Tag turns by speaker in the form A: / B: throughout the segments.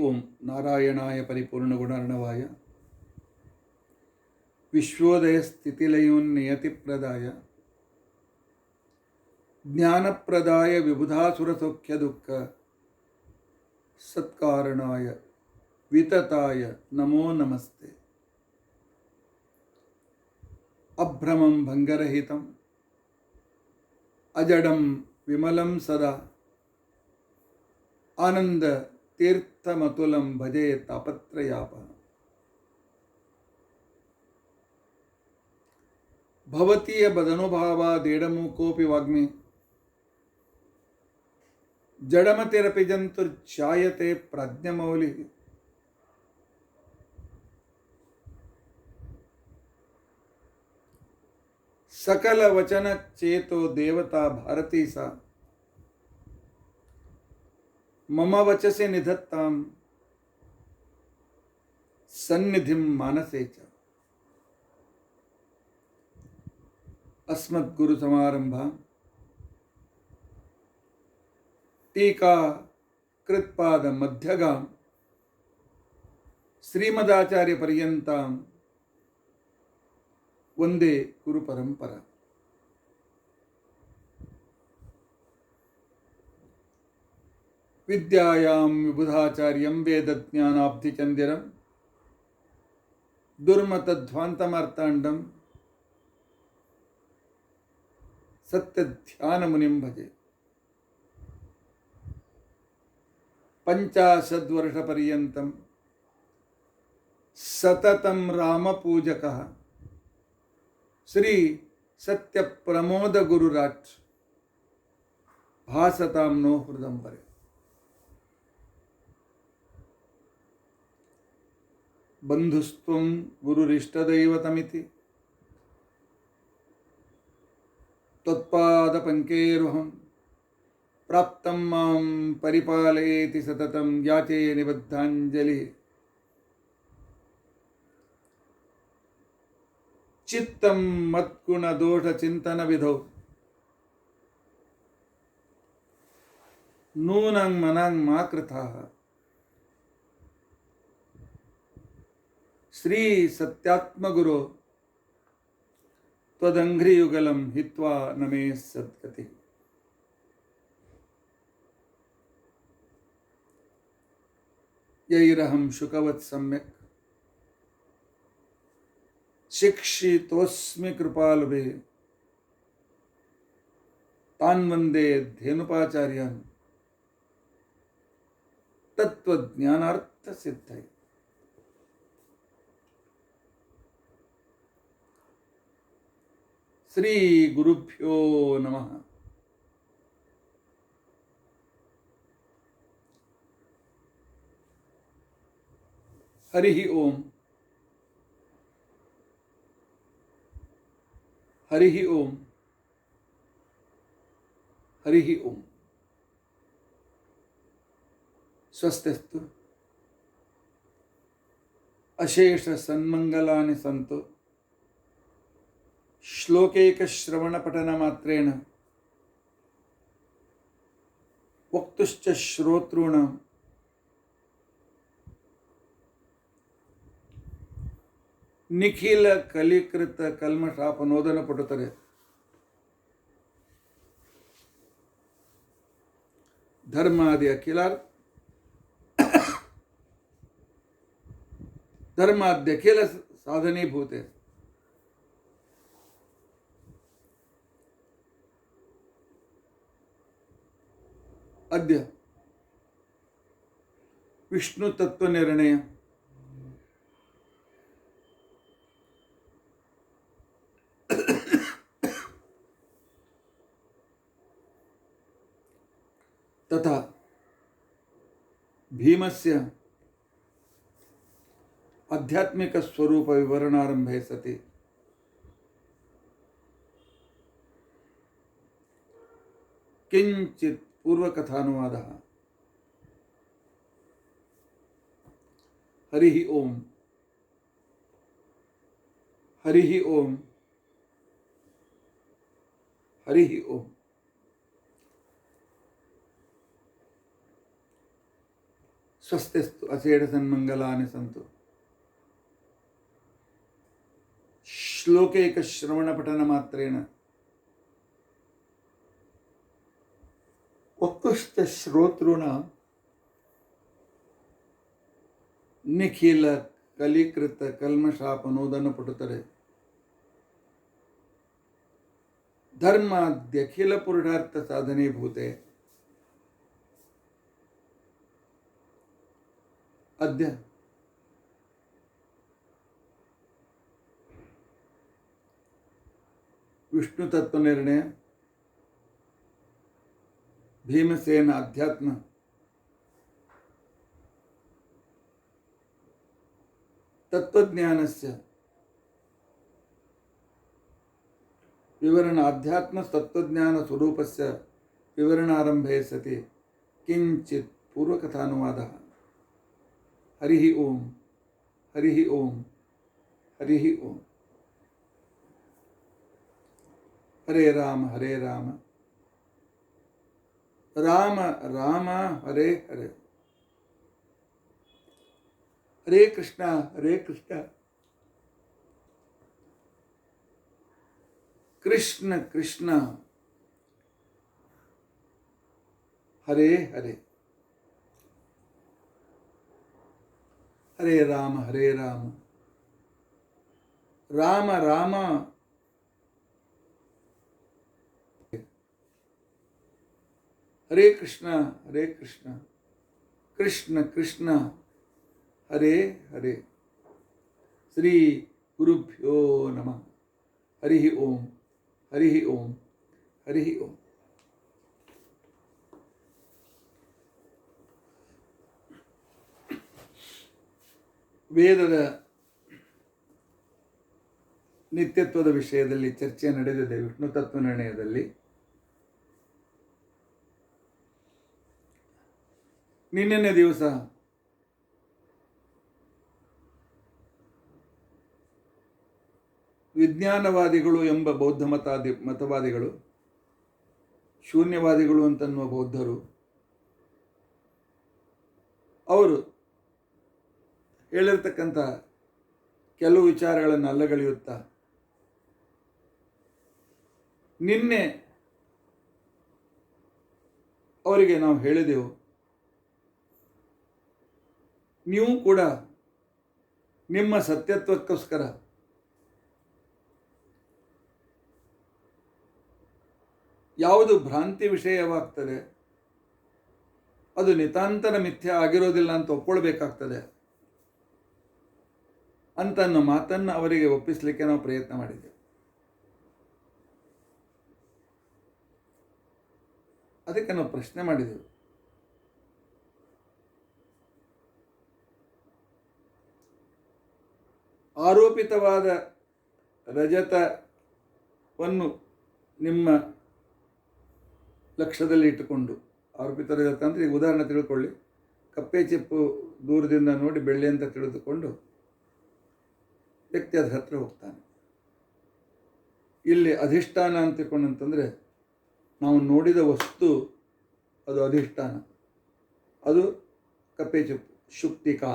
A: ओम नारायणाय परिपूर्णगुणार्णवाय विश्वोदय स्थितिलयोन्नियतिप्रदाय ज्ञानप्रदाय विबुधासुरसौख्यदुःख सत्कारणाय वितताय नमो नमस्ते। अभ्रमं भंगरहितं अजडं विमलं सदा आनंद तीर्थमतुलं भजे तापत्रयापहम्। भवतीय बदनुभावादेडमूकोऽपि वाग्मी जडमतिरपि जन्तुर्जायते प्राज्ञमौलिः। सकल वचन चेतो देवता भारती सा मम वचसे निधत्तां सन्निधिं मानसे च। अस्मद्गुरुसमारम्भां टीका कृत्पादमध्यगां श्रीमदाचार्यपर्यन्तां वन्दे गुरुपरम्परा। विद्यायां विबुधाचार्यं वेदज्ञानाब्धिचन्दिरं दुर्मतध्वान्तमार्ताण्डं सत्यध्यानमुनिं भजे। 50 वर्षपर्यन्तं सततं रामपूजकः श्री सत्यप्रमोद गुरुराट् भासतां नो हृदम्बरे। बन्धुस्त्वं गुरुरिष्टदैवतमिति त्वत्पादपङ्केरुहं प्राप्तं मां परिपालयेति सततं याचे निबद्धाञ्जलिः। चित्तं मत्गुणदोषचिन्तनविधौ नूनं मनं मा कृथाः। श्री सत्यात्मगुरो त्वदङ्घ्रियुगलं हित्वा न मे सद्गतिः। यैरहं शुकवत् सम्यक् शिक्षितोऽस्मि कृपालुभिः तान् वन्दे धेनुपाचार्यान् तत्त्वज्ञानार्थसिद्धये। श्री गुरुभ्यो नमः। हरि ओम हरि ओम हरि ओम। स्वस्तिस्तु अशेष सन्मंगलानि सन्तु। श्लोकैकश्रवणपठनमात्रेण वक्तुश्च श्रोतॄणां निखिल कलिकृत कल्मषापनोदनपटुतरे धर्मादि धर्माद्यखिल साधनीभूते अद्य विष्णु तत्व निर्णय तथा भीमस्य आध्यात्मिक स्वरूप विवरणारंभे सति किंचित पूर्वकथानुवादः। हरि ओम हरि ओम हरि ओम। ಸ್ವಸ್ತಿಸ್ತು ಅಸೇಢ ಸನ್ಮಂಗಲಾನಿ ಸಂತು. ಶ್ಲೋಕೈಕ ಶ್ರವಣ ಪಠನ ಮಾತ್ರೇಣ ಉತ್ಕೃಷ್ಟ ಶ್ರೋತೃಣ ನಿಖಿಲ ಕಲೀಕೃತ ಕಲ್ಮಶಾಪನೋದನ್ನು ಪಟುತ್ತಾರೆ. ಧರ್ಮಾದ್ಯಖಿಲ ಪುರುಷಾರ್ಥ ಸಾಧನೀಭೂತೆ ಅದ್ಯ ವಿಷ್ಣು ತತ್ವ ನಿರ್ಣಯ, ಭೀಮಸೇನ ಅಧ್ಯಾತ್ಮ, ತತ್ವಜ್ಞಾನಸ್ಯ ವಿವರಣ, ಅಧ್ಯಾತ್ಮ ತತ್ವಜ್ಞಾನ ಸ್ವರೂಪಸ್ಯ ವಿವರಣಾರಂಭೆ ಸತಿ ಕಿಂಚಿತ್ ಪೂರ್ವಕಥಾನುವಾದ. ಹರಿ ಓಂ ಹರಿ ಓಂ ಹರಿ ಓಂ. ಹರೇ ರಾಮ ರಾಮ ರಾಮ ಹರೇ ಹರೇ, ಹರೇ ಕೃಷ್ಣ ಕೃಷ್ಣ ಕೃಷ್ಣ ಹರೇ ಹರೇ. ಹರೇ ರಾಮ ರಾಮ ರಾಮ ಹರೇ ಕೃಷ್ಣ ಕೃಷ್ಣ ಕೃಷ್ಣ ಹರೇ ಹರೇ. ಶ್ರೀ ಗುರುಭ್ಯೋ ನಮಃ. ಹರಿ ಓಂ ಹರಿ ಓಂ ಹರಿ ಓಂ. ವೇದದ ನಿತ್ಯತ್ವದ ವಿಷಯದಲ್ಲಿ ಚರ್ಚೆ ನಡೆದಿದೆ. ವಿಷ್ಣು ತತ್ವ ನಿರ್ಣಯದಲ್ಲಿ ನಿನ್ನೆ ದಿವಸ ವಿಜ್ಞಾನವಾದಿಗಳು ಎಂಬ ಬೌದ್ಧ ಮತವಾದಿಗಳು, ಶೂನ್ಯವಾದಿಗಳು ಅಂತನ್ನುವ ಬೌದ್ಧರು, ಅವರು ಹೇಳಿರ್ತಕ್ಕಂಥ ಕೆಲವು ವಿಚಾರಗಳನ್ನು ಅಲ್ಲಗಳೆಯುತ್ತಾ ನಿನ್ನೆ ಅವರಿಗೆ ನಾವು ಹೇಳಿದೆವು, ನೀವು ಕೂಡ ನಿಮ್ಮ ಸತ್ಯತ್ವಕ್ಕೋಸ್ಕರ ಯಾವುದು ಭ್ರಾಂತಿ ವಿಷಯವಾಗ್ತದೆ ಅದು ನಿತಾಂತರ ಮಿಥ್ಯ ಆಗಿರೋದಿಲ್ಲ ಅಂತ ಒಪ್ಕೊಳ್ಬೇಕಾಗ್ತದೆ ಅಂತನ್ನೋ ಮಾತನ್ನು ಅವರಿಗೆ ಒಪ್ಪಿಸಲಿಕ್ಕೆ ನಾವು ಪ್ರಯತ್ನ ಮಾಡಿದ್ದೇವೆ. ಅದಕ್ಕೆ ನಾವು ಪ್ರಶ್ನೆ ಮಾಡಿದೆವು, ಆರೋಪಿತವಾದ ರಜತವನ್ನು ನಿಮ್ಮ ಲಕ್ಷ್ಯದಲ್ಲಿ ಇಟ್ಟುಕೊಂಡು, ಆರೋಪಿತ ರಜತ ಅಂದರೆ ಈಗ ಉದಾಹರಣೆ ತಿಳ್ಕೊಳ್ಳಿ, ಕಪ್ಪೆ ಚಿಪ್ಪು ದೂರದಿಂದ ನೋಡಿ ಬೆಳ್ಳಿ ಅಂತ ತಿಳಿದುಕೊಂಡು ವ್ಯಕ್ತಿ ಅದರ ಹತ್ರ ಹೋಗ್ತಾನೆ. ಇಲ್ಲಿ ಅಧಿಷ್ಠಾನ ಅಂತ ತಿಳ್ಕೊಂಡಂತಂದರೆ ನಾವು ನೋಡಿದ ವಸ್ತು ಅದು ಅಧಿಷ್ಠಾನ, ಅದು ಕಪ್ಪೆ ಚಿಪ್ಪು ಶುಕ್ತಿಕಾ.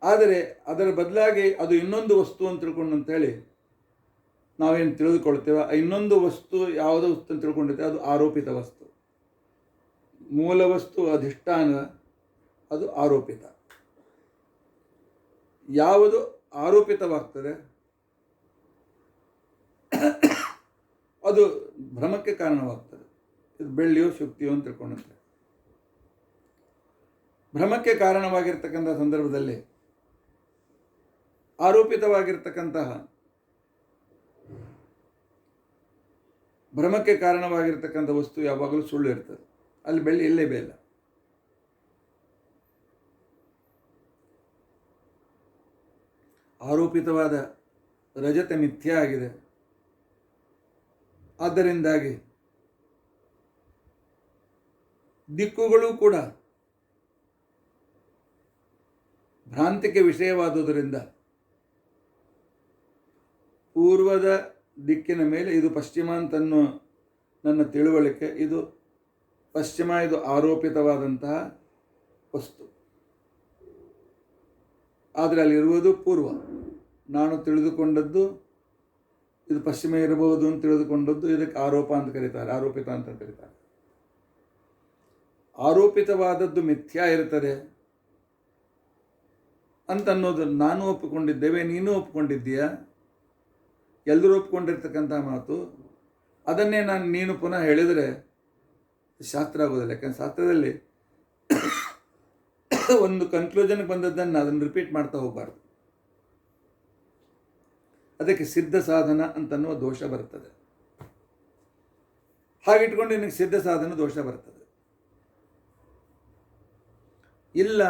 A: ಆದರೆ ಅದರ ಬದಲಾಗಿ ಅದು ಇನ್ನೊಂದು ವಸ್ತು ಅಂತ ತಿಳ್ಕೊಂಡು ಅಂತೇಳಿ ನಾವೇನು ತಿಳಿದುಕೊಳ್ತೇವೆ, ಇನ್ನೊಂದು ವಸ್ತು ಯಾವುದೋ ವಸ್ತು ಅಂತ ತಿಳ್ಕೊಂಡಿರ್ತೇವೆ, ಅದು ಆರೋಪಿತ ವಸ್ತು. ಮೂಲ ವಸ್ತು ಅಧಿಷ್ಠಾನ, ಅದು ಆರೋಪಿತ. ಯಾವುದು ಆರೋಪಿತವಾಗ್ತದೆ ಅದು ಭ್ರಮಕ್ಕೆ ಕಾರಣವಾಗ್ತದೆ. ಇದು ಬೆಳ್ಳಿಯೋ ಶುಕ್ತಿಯೋ ಅಂತ ತಿಳ್ಕೊಂಡಂತೆ ಭ್ರಮಕ್ಕೆ ಕಾರಣವಾಗಿರ್ತಕ್ಕಂಥ ಸಂದರ್ಭದಲ್ಲಿ ಆರೋಪಿತವಾಗಿರ್ತಕ್ಕಂತಹ ಭ್ರಮಕ್ಕೆ ಕಾರಣವಾಗಿರ್ತಕ್ಕಂಥ ವಸ್ತು ಯಾವಾಗಲೂ ಸುಳ್ಳು ಇರ್ತದೆ, ಅಲ್ಲಿ ಬೆಳ್ಳಿ ಇಲ್ಲೇ ಬೇಲ್ಲ. ಆರೋಪಿತವಾದ ರಜತ ಮಿಥ್ಯ ಆಗಿದೆ. ಆದ್ದರಿಂದಾಗಿ ದಿಕ್ಕುಗಳು ಕೂಡ ಭ್ರಾಂತಿಗೆ ವಿಷಯವಾದುದರಿಂದ ಪೂರ್ವದ ದಿಕ್ಕಿನ ಮೇಲೆ ಇದು ಪಶ್ಚಿಮ ಅಂತನ್ನೋ ನನ್ನ ತಿಳುವಳಿಕೆ, ಇದು ಪಶ್ಚಿಮ ಇದು ಆರೋಪಿತವಾದಂತಹ ವಸ್ತು. ಆದರೆ ಅಲ್ಲಿರುವುದು ಪೂರ್ವ. ನಾನು ತಿಳಿದುಕೊಂಡದ್ದು ಇದು ಪಶ್ಚಿಮ ಇರಬಹುದು ಅಂತ ತಿಳಿದುಕೊಂಡದ್ದು ಇದಕ್ಕೆ ಆರೋಪ ಅಂತ ಕರೀತಾರೆ, ಆರೋಪಿತ ಅಂತ ಕರೀತಾರೆ. ಆರೋಪಿತವಾದದ್ದು ಮಿಥ್ಯಾ ಇರ್ತದೆ ಅಂತ ಅನ್ನೋದು ನಾನು ಒಪ್ಪಿಕೊಂಡಿದ್ದೇವೆ, ನೀನು ಒಪ್ಪಿಕೊಂಡಿದ್ದೀಯಾ, ಎಲ್ಲರೂ ಒಪ್ಪಿಕೊಂಡಿರ್ತಕ್ಕಂಥ ಮಾತು. ಅದನ್ನೇ ನೀನು ಪುನಃ ಹೇಳಿದರೆ ಶಾಸ್ತ್ರ ಆಗೋದಿಲ್ಲ. ಯಾಕಂದ್ರೆ ಶಾಸ್ತ್ರದಲ್ಲಿ ಒಂದು ಕನ್ಕ್ಲೂಷನ್ಗೆ ಬಂದದ್ದನ್ನು ಅದನ್ನು ರಿಪೀಟ್ ಮಾಡ್ತಾ ಹೋಗಬಾರ್ದು. ಅದಕ್ಕೆ ಸಿದ್ಧ ಸಾಧನ ಅಂತನ್ನುವ ದೋಷ ಬರ್ತದೆ. ಹಾಗಿಟ್ಕೊಂಡು ನಿನಗೆ ಸಿದ್ಧ ಸಾಧನ ದೋಷ ಬರ್ತದೆ. ಇಲ್ಲ,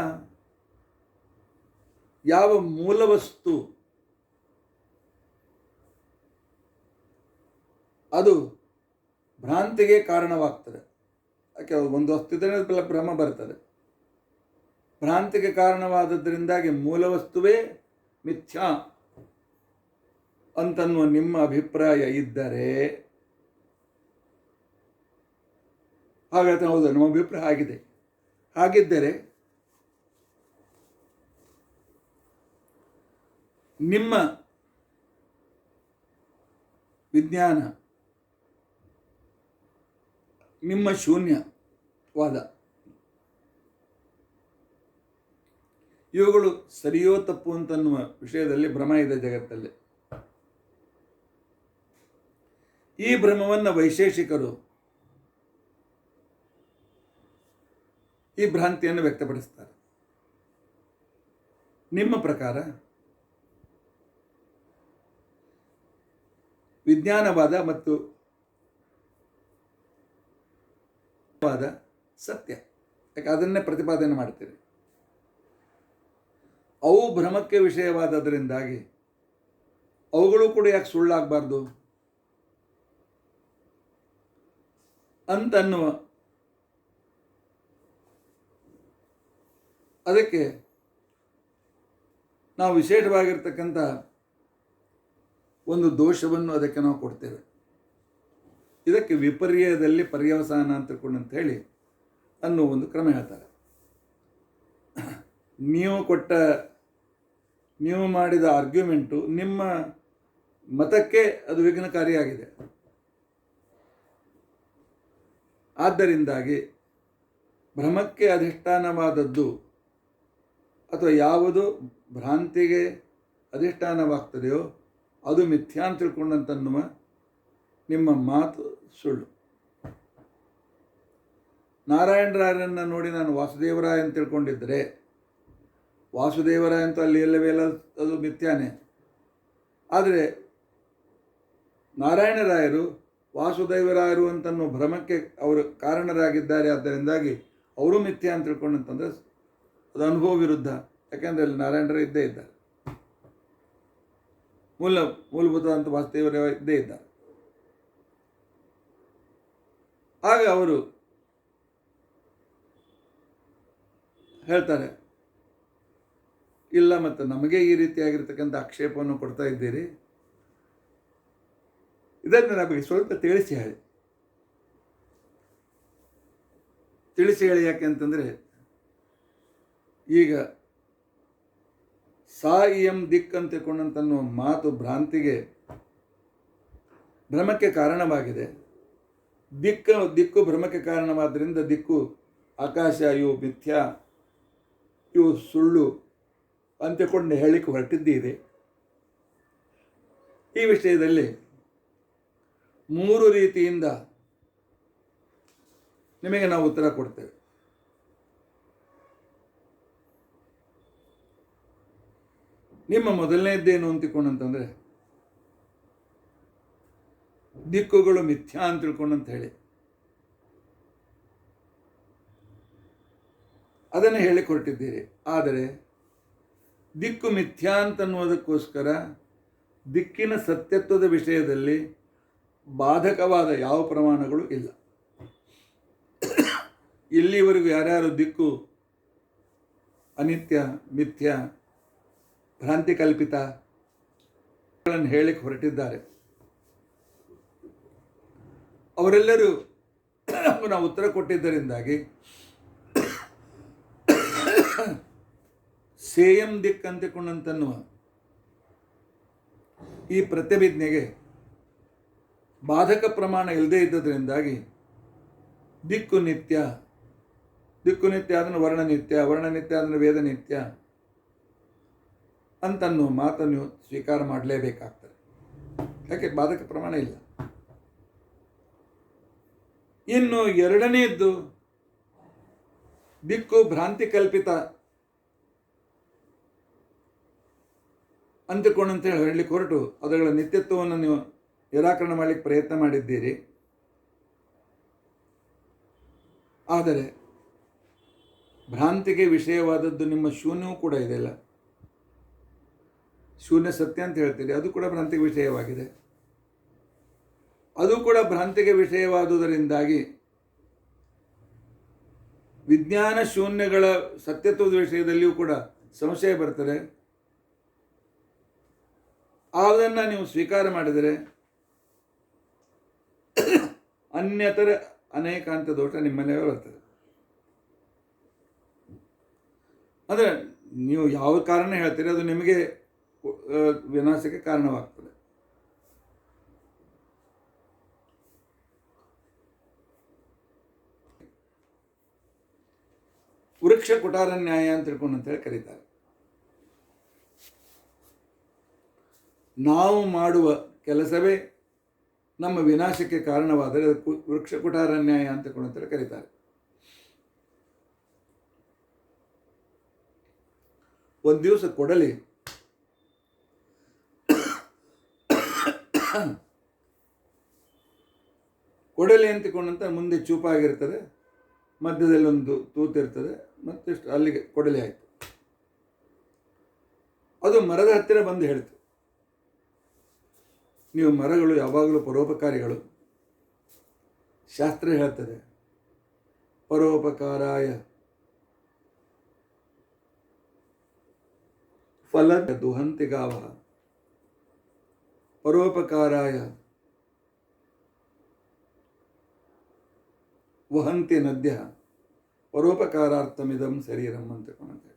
A: ಯಾವ ಮೂಲ ವಸ್ತು ಅದು ಭ್ರಾಂತಿಗೆ ಕಾರಣವಾಗ್ತದೆ. ಯಾಕೆ ಒಂದು ವಸ್ತು ಇದ್ದರೆ ಭ್ರಮ ಬರ್ತದೆ. ಭ್ರಾಂತಿಗೆ ಕಾರಣವಾದದ್ದರಿಂದಾಗಿ ಮೂಲ ವಸ್ತುವೇ ಮಿಥ್ಯಾ ಅಂತನ್ನುವ ನಿಮ್ಮ ಅಭಿಪ್ರಾಯ ಇದ್ದರೆ ಹಾಗಾದ್ರೆ ಹೌದು, ನಮ್ಮ ಅಭಿಪ್ರಾಯ ಆಗಿದೆ. ಹಾಗಿದ್ದರೆ ನಿಮ್ಮ ವಿಜ್ಞಾನ, ನಿಮ್ಮ ಶೂನ್ಯವಾದ ಇವುಗಳು ಸರಿಯೋ ತಪ್ಪು ಅಂತನ್ನುವ ವಿಷಯದಲ್ಲಿ ಭ್ರಮ ಇದೆ ಜಗತ್ತಲ್ಲಿ. ಈ ಭ್ರಮವನ್ನು ವೈಶೇಷಿಕರು ಈ ಭ್ರಾಂತಿಯನ್ನು ವ್ಯಕ್ತಪಡಿಸ್ತಾರೆ. ನಿಮ್ಮ ಪ್ರಕಾರ ವಿಜ್ಞಾನವಾದ ಮತ್ತು ವಾದ ಸತ್ಯ, ಯಾಕೆ ಅದನ್ನೇ ಪ್ರತಿಪಾದನೆ ಮಾಡ್ತೀರಿ. ಅವು ಭ್ರಮಕ್ಕೆ ವಿಷಯವಾದದರಿಂದಾಗಿ ಅವುಗಳು ಕೂಡ ಯಾಕೆ ಸುಳ್ಳಾಗಬಾರ್ದು ಅಂತನ್ನುವ ಅದಕ್ಕೆ ನಾವು ವಿಶೇಷವಾಗಿರ್ತಕ್ಕಂಥ ಒಂದು ದೋಷವನ್ನು ಅದಕ್ಕೆ ನಾವು ಕೊಡ್ತೇವೆ. ಇದಕ್ಕೆ ವಿಪರ್ಯಯದಲ್ಲಿ ಪರ್ಯವಸಾನ ಅಂತ ಹೇಳಿ ಅನ್ನೋ ಒಂದು ಕ್ರಮ ಹೇಳ್ತಾರೆ. ನೀವು ಮಾಡಿದ ಆರ್ಗ್ಯುಮೆಂಟು ನಿಮ್ಮ ಮತಕ್ಕೆ ಅದು ವಿಘ್ನಕಾರಿಯಾಗಿದೆ. ಆದ್ದರಿಂದಾಗಿ ಭ್ರಮಕ್ಕೆ ಅಧಿಷ್ಠಾನವಾದದ್ದು ಅಥವಾ ಯಾವುದು ಭ್ರಾಂತಿಗೆ ಅಧಿಷ್ಠಾನವಾಗ್ತದೆಯೋ ಅದು ಮಿಥ್ಯಾ ಅಂತ ತಿಳ್ಕೊಂಡಂತನ್ನುವ ನಿಮ್ಮ ಮಾತು ಸುಳ್ಳು. ನಾರಾಯಣರಾಯರನ್ನು ನೋಡಿ ನಾನು ವಾಸುದೇವರಾಯ ಅಂತ ತಿಳ್ಕೊಂಡಿದ್ದರೆ ವಾಸುದೇವರಾಯ ಅಂತ ಅಲ್ಲಿ ಎಲ್ಲವೆಲ್ಲ ಅದು ಮಿಥ್ಯಾನೇ. ಆದರೆ ನಾರಾಯಣರಾಯರು ವಾಸುದೇವರಾಯರು ಅಂತನ್ನೋ ಭ್ರಮಕ್ಕೆ ಅವರು ಕಾರಣರಾಗಿದ್ದಾರೆ. ಆದ್ದರಿಂದಾಗಿ ಅವರು ಮಿಥ್ಯಾ ಅಂತ ತಿಳ್ಕೊಂಡಂತಂದರೆ ಅದು ಅನುಭವ ವಿರುದ್ಧ. ಯಾಕೆಂದರೆ ಅಲ್ಲಿ ನಾರಾಯಣರ ಇದ್ದೇ ಇದ್ದಾರೆ, ಮೂಲಭೂತ ಅಂತ ವಾಸುದೇವರ ಇದ್ದೇ ಇದ್ದಾರೆ. ಆಗ ಅವರು ಹೇಳ್ತಾರೆ, ಇಲ್ಲ ಮತ್ತು ನಮಗೆ ಈ ರೀತಿಯಾಗಿರ್ತಕ್ಕಂಥ ಆಕ್ಷೇಪವನ್ನು ಕೊಡ್ತಾ ಇದ್ದೀರಿ, ಇದನ್ನು ನಮಗೆ ಸ್ವಲ್ಪ ತಿಳಿಸಿ ಹೇಳಿ. ಯಾಕೆ ಅಂತಂದರೆ ಈಗ ಸಾ ಇಯಂ ದಿಕ್ ಅಂತ ತಿಳ್ಕೊಂಡಂತನ್ನುವ ಮಾತು ಭ್ರಾಂತಿಗೆ ಭ್ರಮಕ್ಕೆ ಕಾರಣವಾಗಿದೆ. ದಿಕ್ಕು ಭ್ರಮಕ್ಕೆ ಕಾರಣವಾದ್ದರಿಂದ ದಿಕ್ಕು ಆಕಾಶ ಇವು ಮಿಥ್ಯಾ, ಇವು ಸುಳ್ಳು ಅಂತಿಕೊಂಡು ಹೇಳಿಕ್ಕೆ ಹೊರಟಿದ್ದಿದೆ. ಈ ವಿಷಯದಲ್ಲಿ 3 ರೀತಿಯಿಂದ ನಿಮಗೆ ನಾವು ಉತ್ತರ ಕೊಡ್ತೇವೆ. ನಿಮ್ಮ ಮೊದಲನೇದ್ದೇನು ಅಂತಿಕೊಂಡಂತಂದರೆ ದಿಕ್ಕುಗಳು ಮಿಥ್ಯಾ ಅಂತ ತಿಳ್ಕೊಂಡಂತ ಹೇಳಿ ಅದನ್ನು ಹೇಳಿಕೊಟ್ಟಿದ್ದೀರಿ. ಆದರೆ ದಿಕ್ಕು ಮಿಥ್ಯಾ ಅಂತನ್ನುವುದಕ್ಕೋಸ್ಕರ ದಿಕ್ಕಿನ ಸತ್ಯತ್ವದ ವಿಷಯದಲ್ಲಿ ಬಾಧಕವಾದ ಯಾವ ಪ್ರಮಾಣಗಳು ಇಲ್ಲ. ಇಲ್ಲಿವರೆಗೂ ಯಾರ್ಯಾರು ದಿಕ್ಕು ಅನಿತ್ಯ, ಮಿಥ್ಯ, ಭ್ರಾಂತಿ ಕಲ್ಪಿತ ಹೇಳಿಕ್ಕೆ ಹೊರಟಿದ್ದಾರೆ ಅವರೆಲ್ಲರೂ ನಾವು ಉತ್ತರ ಕೊಟ್ಟಿದ್ದರಿಂದಾಗಿ ಸೇಯಂ ದಿಕ್ ಅಂತಿಕೊಂಡಂತನ್ನುವ ಈ ಪ್ರತಿಭಿಜ್ಞೆಗೆ ಬಾಧಕ ಪ್ರಮಾಣ ಇಲ್ಲದೇ ಇದ್ದದರಿಂದಾಗಿ ದಿಕ್ಕು ನಿತ್ಯ ಅದನ್ನು ವರ್ಣನಿತ್ಯ ಅದನ್ನು ವೇದನಿತ್ಯ ಅಂತನ್ನುವ ಮಾತನ್ನು ಸ್ವೀಕಾರ ಮಾಡಲೇಬೇಕಾಗ್ತದೆ. ಯಾಕೆ? ಬಾಧಕ ಪ್ರಮಾಣ ಇಲ್ಲ. ಇನ್ನು ಎರಡನೆಯದ್ದು ದಿಕ್ಕು ಭ್ರಾಂತಿ ಕಲ್ಪಿತ ಅಂತಿಕೊಂಡಂತ ಹೇಳಲಿಕ್ಕೆ ಹೊರಟು ಅದರ ನಿತ್ಯತ್ವವನ್ನು ನೀವು ನಿರಾಕರಣೆ ಮಾಡಲಿಕ್ಕೆ ಪ್ರಯತ್ನ ಮಾಡಿದ್ದೀರಿ. ಆದರೆ ಭ್ರಾಂತಿಗೆ ವಿಷಯವಾದದ್ದು ನಿಮ್ಮ ಶೂನ್ಯವೂ ಕೂಡ ಇದೆಯಲ್ಲ, ಶೂನ್ಯ ಸತ್ಯ ಅಂತ ಹೇಳ್ತೀರಿ, ಅದು ಕೂಡ ಭ್ರಾಂತಿಗೆ ವಿಷಯವಾಗಿದೆ. ಅದು ಕೂಡ ಭ್ರಾಂತಿಗೆ ವಿಷಯವಾದುದರಿಂದಾಗಿ ವಿಜ್ಞಾನ ಶೂನ್ಯಗಳ ಸತ್ಯತ್ವದ ವಿಷಯದಲ್ಲಿಯೂ ಕೂಡ ಸಂಶಯ ಬರ್ತದೆ. ಅದನ್ನು ನೀವು ಸ್ವೀಕಾರ ಮಾಡಿದರೆ ಅನ್ಯತರ ಅನೇಕಾಂತ ದೋಷ ನಿಮ್ಮಲ್ಲೇ ಬರ್ತದೆ. ಅಂದರೆ ನೀವು ಯಾವ ಕಾರಣ ಹೇಳ್ತೀರಿ ಅದು ನಿಮಗೆ ವಿನಾಶಕ್ಕೆ ಕಾರಣವಾಗ್ತದೆ. ವೃಕ್ಷ ಕುಟಾರ ನ್ಯಾಯ ಅಂತ ತಿಳ್ಕೊಂಡಂತೇಳಿ ಕರೀತಾರೆ. ನಾವು ಮಾಡುವ ಕೆಲಸವೇ ನಮ್ಮ ವಿನಾಶಕ್ಕೆ ಕಾರಣವಾದರೆ ಅದಕ್ಕೆ ವೃಕ್ಷ ಕುಟಾರ ನ್ಯಾಯ ಅಂತ ತಿಳ್ಕೊಂಡಂತೇಳಿ ಕರೀತಾರೆ. ಒಂದು ದಿವಸ ಕೊಡಲಿ ಅಂತಿಕೊಂಡಂತ ಮುಂದೆ ಚೂಪಾಗಿರ್ತದೆ, ಮಧ್ಯದಲ್ಲಿ ಒಂದು ತೂತಿರ್ತದೆ, ಮತ್ತಿಷ್ಟು ಅಲ್ಲಿಗೆ ಕೊಡಲಿ ಆಯಿತು. ಅದು ಮರದ ಹತ್ತಿರ ಬಂದು ಹೇಳ್ತು, ನೀವು ಮರಗಳು ಯಾವಾಗಲೂ ಪರೋಪಕಾರಿಗಳು. ಶಾಸ್ತ್ರ ಹೇಳ್ತದೆ, ಪರೋಪಕಾರಾಯ ಫಲ ದುಹಂತಿ ಗಾವ, ಪರೋಪಕಾರಾಯ ವಹಂತಿ ನದ್ಯ, ಪರೋಪಕಾರಾರ್ಥಮಿದಂ ಶರೀರಂ ಅಂತ ಕಾಣುತ್ತೆ.